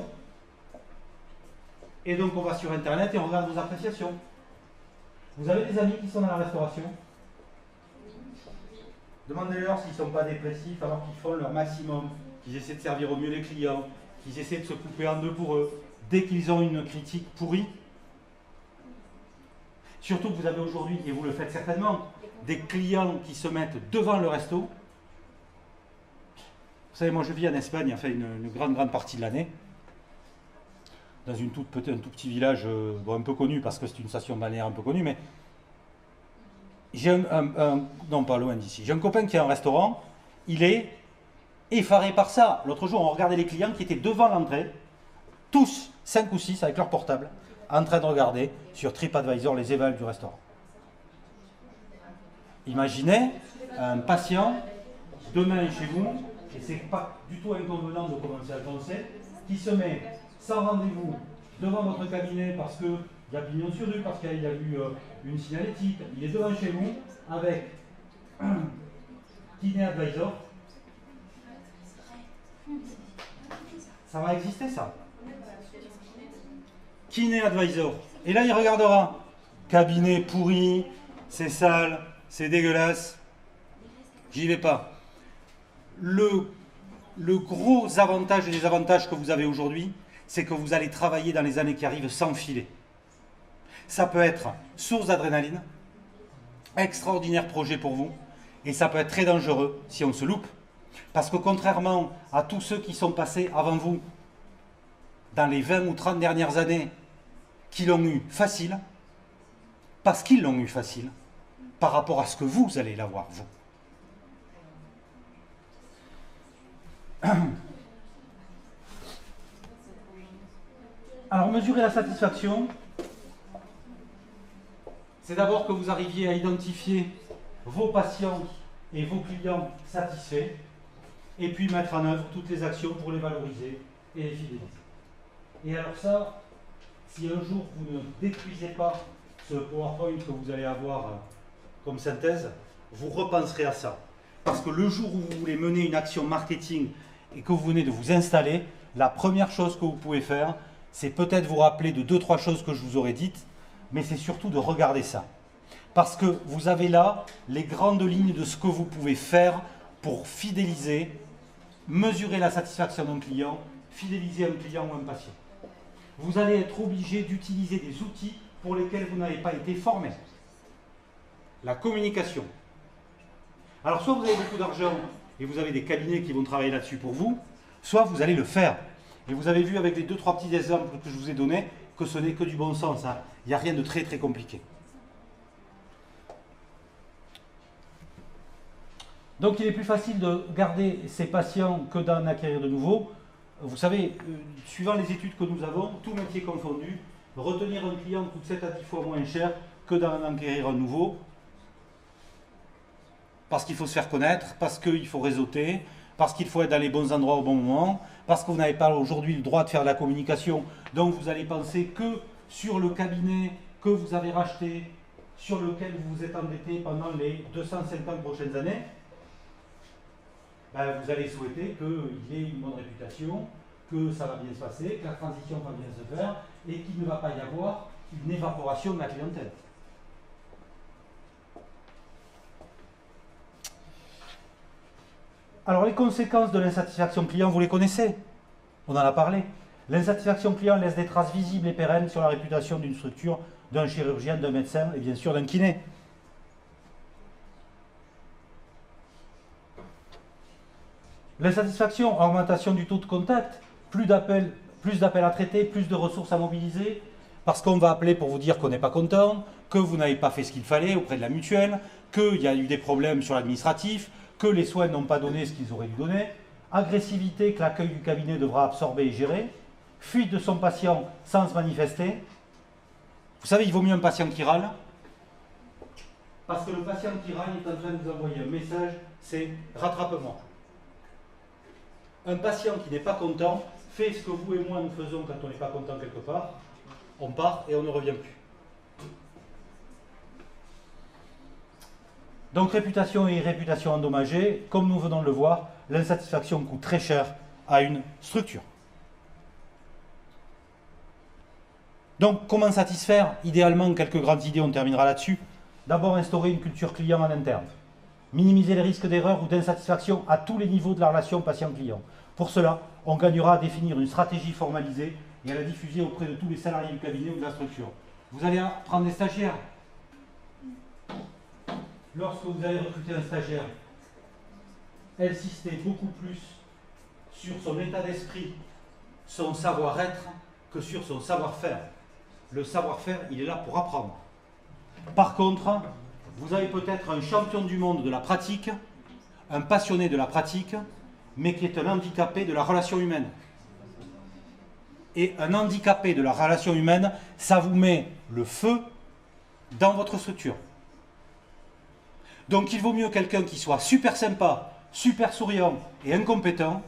A: Et donc on va sur Internet et on regarde vos appréciations. Vous avez des amis qui sont dans la restauration? Demandez-leur s'ils ne sont pas dépressifs alors qu'ils font leur maximum, qu'ils essaient de servir au mieux les clients, qu'ils essaient de se couper en deux pour eux, dès qu'ils ont une critique pourrie. Surtout que vous avez aujourd'hui, et vous le faites certainement, des clients qui se mettent devant le resto. Vous savez, moi je vis en Espagne, enfin une grande partie de l'année, dans un tout petit village un peu connu, parce que c'est une station balnéaire un peu connue, mais j'ai non pas loin d'ici, j'ai un copain qui a un restaurant, il est effaré par ça. L'autre jour, on regardait les clients qui étaient devant l'entrée, tous, 5 ou 6 avec leur portable, en train de regarder sur TripAdvisor les évals du restaurant. Imaginez un patient, demain chez vous, et c'est pas du tout inconvenant de commencer à le penser, qui se met sans rendez-vous devant votre cabinet parce qu'il y a pignon sur rue, parce qu'il y a eu une signalétique, il est devant chez vous avec Kiné Advisor. Ça va exister ça. Kiné Advisor. Et là il regardera. Cabinet pourri, c'est sale, c'est dégueulasse. J'y vais pas. Le gros avantage et les avantages que vous avez aujourd'hui, c'est que vous allez travailler dans les années qui arrivent sans filet. Ça peut être source d'adrénaline, extraordinaire projet pour vous, et ça peut être très dangereux si on se loupe. Parce que contrairement à tous ceux qui sont passés avant vous, dans les 20 ou 30 dernières années, qui l'ont eu facile, parce qu'ils l'ont eu facile, par rapport à ce que vous allez l'avoir, vous. Alors, mesurer la satisfaction, c'est d'abord que vous arriviez à identifier vos patients et vos clients satisfaits, et puis mettre en œuvre toutes les actions pour les valoriser et les fidéliser. Et alors ça, si un jour vous ne détruisez pas ce PowerPoint que vous allez avoir comme synthèse, vous repenserez à ça. Parce que le jour où vous voulez mener une action marketing et que vous venez de vous installer, la première chose que vous pouvez faire, c'est peut-être vous rappeler de 2-3 choses que je vous aurais dites, mais c'est surtout de regarder ça. Parce que vous avez là les grandes lignes de ce que vous pouvez faire pour fidéliser, mesurer la satisfaction d'un client, fidéliser un client ou un patient. Vous allez être obligé d'utiliser des outils pour lesquels vous n'avez pas été formé. La communication. Alors soit vous avez beaucoup d'argent et vous avez des cabinets qui vont travailler là-dessus pour vous, soit vous allez le faire. Et vous avez vu avec les 2-3 petits exemples que je vous ai donnés que ce n'est que du bon sens. Hein. Il n'y a rien de très très compliqué. Donc il est plus facile de garder ses patients que d'en acquérir de nouveaux. Vous savez, suivant les études que nous avons, tout métier confondu, retenir un client coûte 7 à 10 fois moins cher que d'en acquérir un nouveau. Parce qu'il faut se faire connaître, parce qu'il faut réseauter, parce qu'il faut être dans les bons endroits au bon moment, parce que vous n'avez pas aujourd'hui le droit de faire de la communication, donc vous allez penser que sur le cabinet que vous avez racheté, sur lequel vous vous êtes endetté pendant les 250 prochaines années, ben vous allez souhaiter qu'il y ait une bonne réputation, que ça va bien se passer, que la transition va bien se faire, et qu'il ne va pas y avoir une évaporation de la clientèle. Alors les conséquences de l'insatisfaction client, vous les connaissez. On en a parlé. L'insatisfaction client laisse des traces visibles et pérennes sur la réputation d'une structure, d'un chirurgien, d'un médecin et bien sûr d'un kiné. L'insatisfaction, augmentation du taux de contact, plus d'appels à traiter, plus de ressources à mobiliser, parce qu'on va appeler pour vous dire qu'on n'est pas content, que vous n'avez pas fait ce qu'il fallait auprès de la mutuelle, qu'il y a eu des problèmes sur l'administratif, que les soins n'ont pas donné ce qu'ils auraient dû donner, agressivité que l'accueil du cabinet devra absorber et gérer, fuite de son patient sans se manifester. Vous savez, il vaut mieux un patient qui râle, parce que le patient qui râle est en train de vous envoyer un message, c'est « rattrape-moi ». Un patient qui n'est pas content fait ce que vous et moi nous faisons quand on n'est pas content quelque part, on part et on ne revient plus. Donc réputation et réputation endommagée, comme nous venons de le voir, l'insatisfaction coûte très cher à une structure. Donc comment satisfaire? Idéalement, quelques grandes idées, on terminera là-dessus. D'abord, instaurer une culture client en interne. Minimiser les risques d'erreur ou d'insatisfaction à tous les niveaux de la relation patient-client. Pour cela, on gagnera à définir une stratégie formalisée et à la diffuser auprès de tous les salariés du cabinet ou de la structure. Vous allez prendre des stagiaires. Lorsque vous allez recruter un stagiaire, insistez beaucoup plus sur son état d'esprit, son savoir-être, que sur son savoir-faire. Le savoir-faire, il est là pour apprendre. Par contre, vous avez peut-être un champion du monde de la pratique, un passionné de la pratique, mais qui est un handicapé de la relation humaine. et un handicapé de la relation humaine, ça vous met le feu dans votre structure. Donc il vaut mieux quelqu'un qui soit super sympa, super souriant et incompétent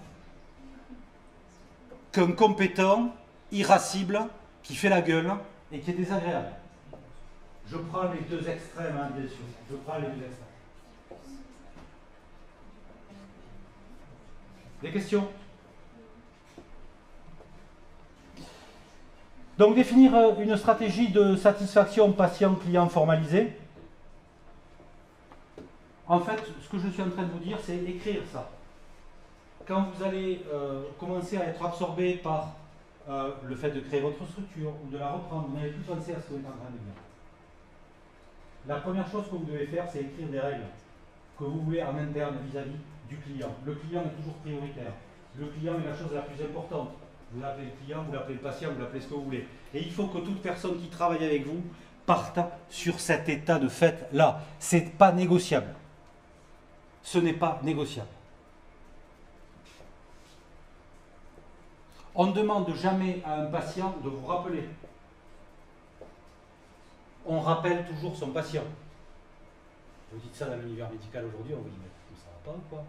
A: qu'un compétent, irascible, qui fait la gueule et qui est désagréable. Je prends les deux extrêmes, hein, bien sûr. Je prends les deux extrêmes. Des questions? Donc définir une stratégie de satisfaction patient-client formalisée. En fait, ce que je suis en train de vous dire, c'est écrire ça. Quand vous allez commencer à être absorbé par le fait de créer votre structure ou de la reprendre, vous n'allez plus penser à ce que vous êtes en train de dire. La première chose que vous devez faire, c'est écrire des règles que vous voulez en interne vis-à-vis du client. Le client est toujours prioritaire. Le client est la chose la plus importante. Vous l'appelez le client, vous l'appelez le patient, vous l'appelez ce que vous voulez. Et il faut que toute personne qui travaille avec vous parte sur cet état de fait-là. Ce n'est pas négociable. Ce n'est pas négociable. On ne demande jamais à un patient de vous rappeler. On rappelle toujours son patient. Vous dites ça dans l'univers médical aujourd'hui, on vous dit mais ça va pas ou quoi?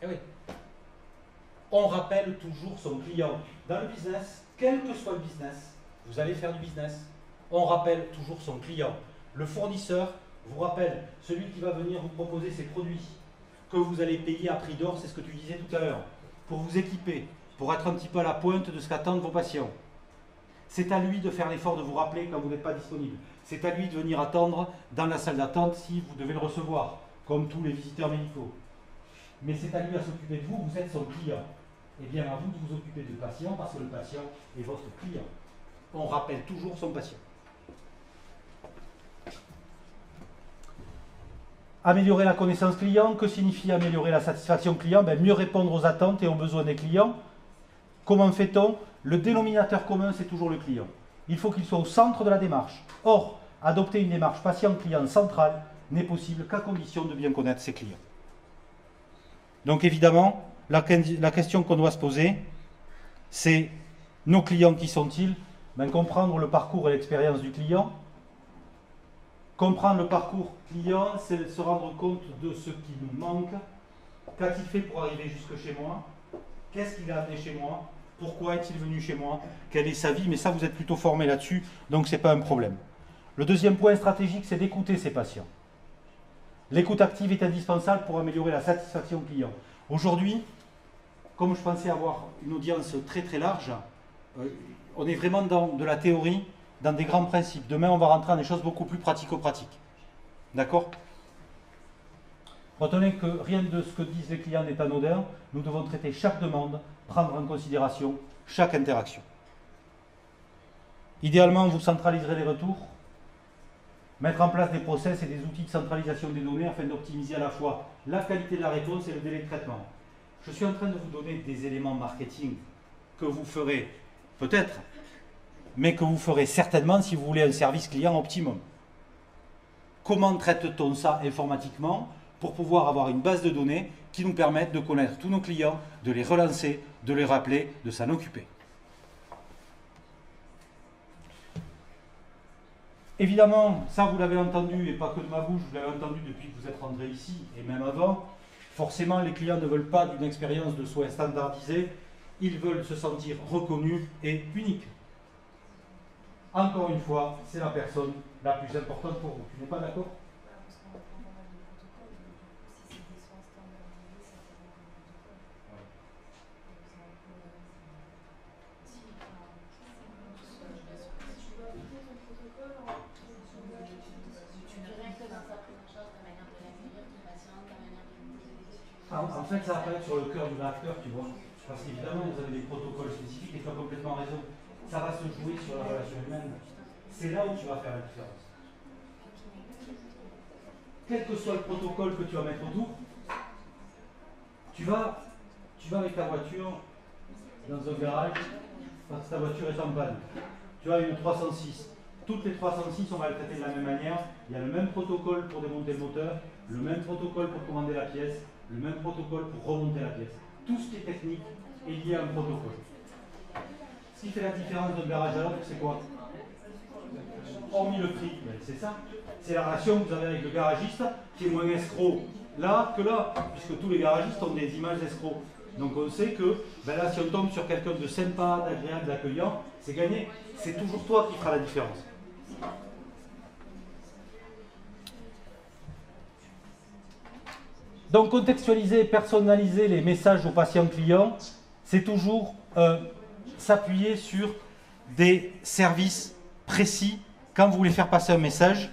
A: Eh oui. On rappelle toujours son client. Dans le business, quel que soit le business, vous allez faire du business, on rappelle toujours son client. Le fournisseur vous rappelle, celui qui va venir vous proposer ses produits, que vous allez payer à prix d'or, c'est ce que tu disais tout à l'heure, pour vous équiper, pour être un petit peu à la pointe de ce qu'attendent vos patients. C'est à lui de faire l'effort de vous rappeler quand vous n'êtes pas disponible. C'est à lui de venir attendre dans la salle d'attente si vous devez le recevoir, comme tous les visiteurs médicaux. Mais c'est à lui à s'occuper de vous, vous êtes son client. Et bien à vous de vous occuper du patient parce que le patient est votre client. On rappelle toujours son patient. Améliorer la connaissance client, que signifie améliorer la satisfaction client? Mieux répondre aux attentes et aux besoins des clients. Comment fait-on? Le dénominateur commun, c'est toujours le client. Il faut qu'il soit au centre de la démarche. Or, adopter une démarche patient-client centrale n'est possible qu'à condition de bien connaître ses clients. Donc évidemment, la question qu'on doit se poser, c'est nos clients, qui sont-ils? Comprendre le parcours et l'expérience du client. Comprendre le parcours client, c'est se rendre compte de ce qui nous manque. Qu'a-t-il fait pour arriver jusque chez moi? Qu'est-ce qu'il a amené chez moi? Pourquoi est-il venu chez moi? Quelle est sa vie? Mais ça, vous êtes plutôt formé là-dessus, donc ce n'est pas un problème. Le deuxième point stratégique, c'est d'écouter ses patients. L'écoute active est indispensable pour améliorer la satisfaction client. Aujourd'hui, comme je pensais avoir une audience très très large, on est vraiment dans de la théorie, dans des grands principes. Demain, on va rentrer dans des choses beaucoup plus pratico-pratiques. D'accord? Retenez que rien de ce que disent les clients n'est anodin. Nous devons traiter chaque demande, prendre en considération chaque interaction. Idéalement, vous centraliserez les retours, mettre en place des process et des outils de centralisation des données afin d'optimiser à la fois la qualité de la réponse et le délai de traitement. Je suis en train de vous donner des éléments marketing que vous ferez peut-être, mais que vous ferez certainement si vous voulez un service client optimum. Comment traite-t-on ça informatiquement pour pouvoir avoir une base de données qui nous permette de connaître tous nos clients, de les relancer, de les rappeler, de s'en occuper? Évidemment, ça vous l'avez entendu, et pas que de ma bouche, vous l'avez entendu depuis que vous êtes rentré ici, et même avant, forcément les clients ne veulent pas d'une expérience de soins standardisée, ils veulent se sentir reconnus et uniques. Encore une fois, c'est la personne la plus importante pour vous. Tu n'es pas d'accord? En fait, ça va pas être sur le cœur du réacteur, tu vois. Parce qu'évidemment, vous avez des protocoles spécifiques et tu as complètement raison. Ça va se jouer sur la relation humaine. C'est là où tu vas faire la différence. Quel que soit le protocole que tu vas mettre autour, tu vas avec ta voiture dans un garage parce que ta voiture est en panne. Tu as une 306. Toutes les 306, on va les traiter de la même manière. Il y a le même protocole pour démonter le moteur, le même protocole pour commander la pièce, le même protocole pour remonter la pièce. Tout ce qui est technique est lié à un protocole. qui fait la différence d'un garage à l'autre, c'est quoi? Hormis le prix, ben, c'est ça. C'est la relation que vous avez avec le garagiste qui est moins escroc là que là, puisque tous les garagistes ont des images d'escrocs. Donc on sait que ben là, si on tombe sur quelqu'un de sympa, d'agréable, d'accueillant, c'est gagné. C'est toujours toi qui feras la différence. Donc contextualiser, personnaliser les messages aux patients clients, c'est toujours s'appuyer sur des services précis quand vous voulez faire passer un message.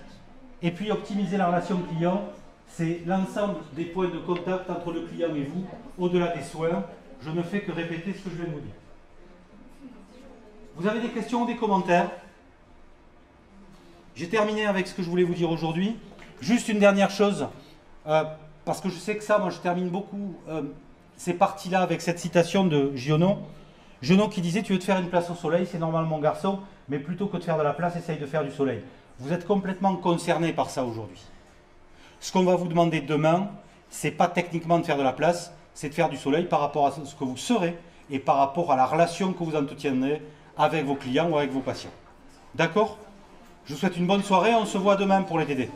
A: Et puis optimiser la relation client, c'est l'ensemble des points de contact entre le client et vous, au-delà des soins. Je ne fais que répéter ce que je viens de vous dire. Vous avez des questions ou des commentaires? J'ai terminé avec ce que je voulais vous dire aujourd'hui. Juste une dernière chose, parce que je sais que ça, moi je termine beaucoup ces parties-là avec cette citation de Giono. Giono qui disait « Tu veux te faire une place au soleil, c'est normal mon garçon, mais plutôt que de faire de la place, essaye de faire du soleil. » Vous êtes complètement concerné par ça aujourd'hui. Ce qu'on va vous demander demain, c'est pas techniquement de faire de la place, c'est de faire du soleil par rapport à ce que vous serez et par rapport à la relation que vous entretiendrez avec vos clients ou avec vos patients. D'accord? Je vous souhaite une bonne soirée, on se voit demain pour les TD.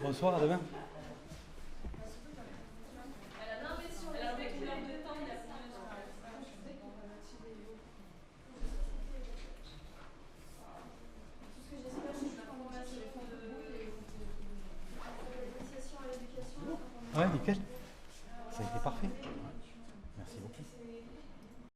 A: Bonsoir, à demain. Ouais, nickel. Ça a été parfait.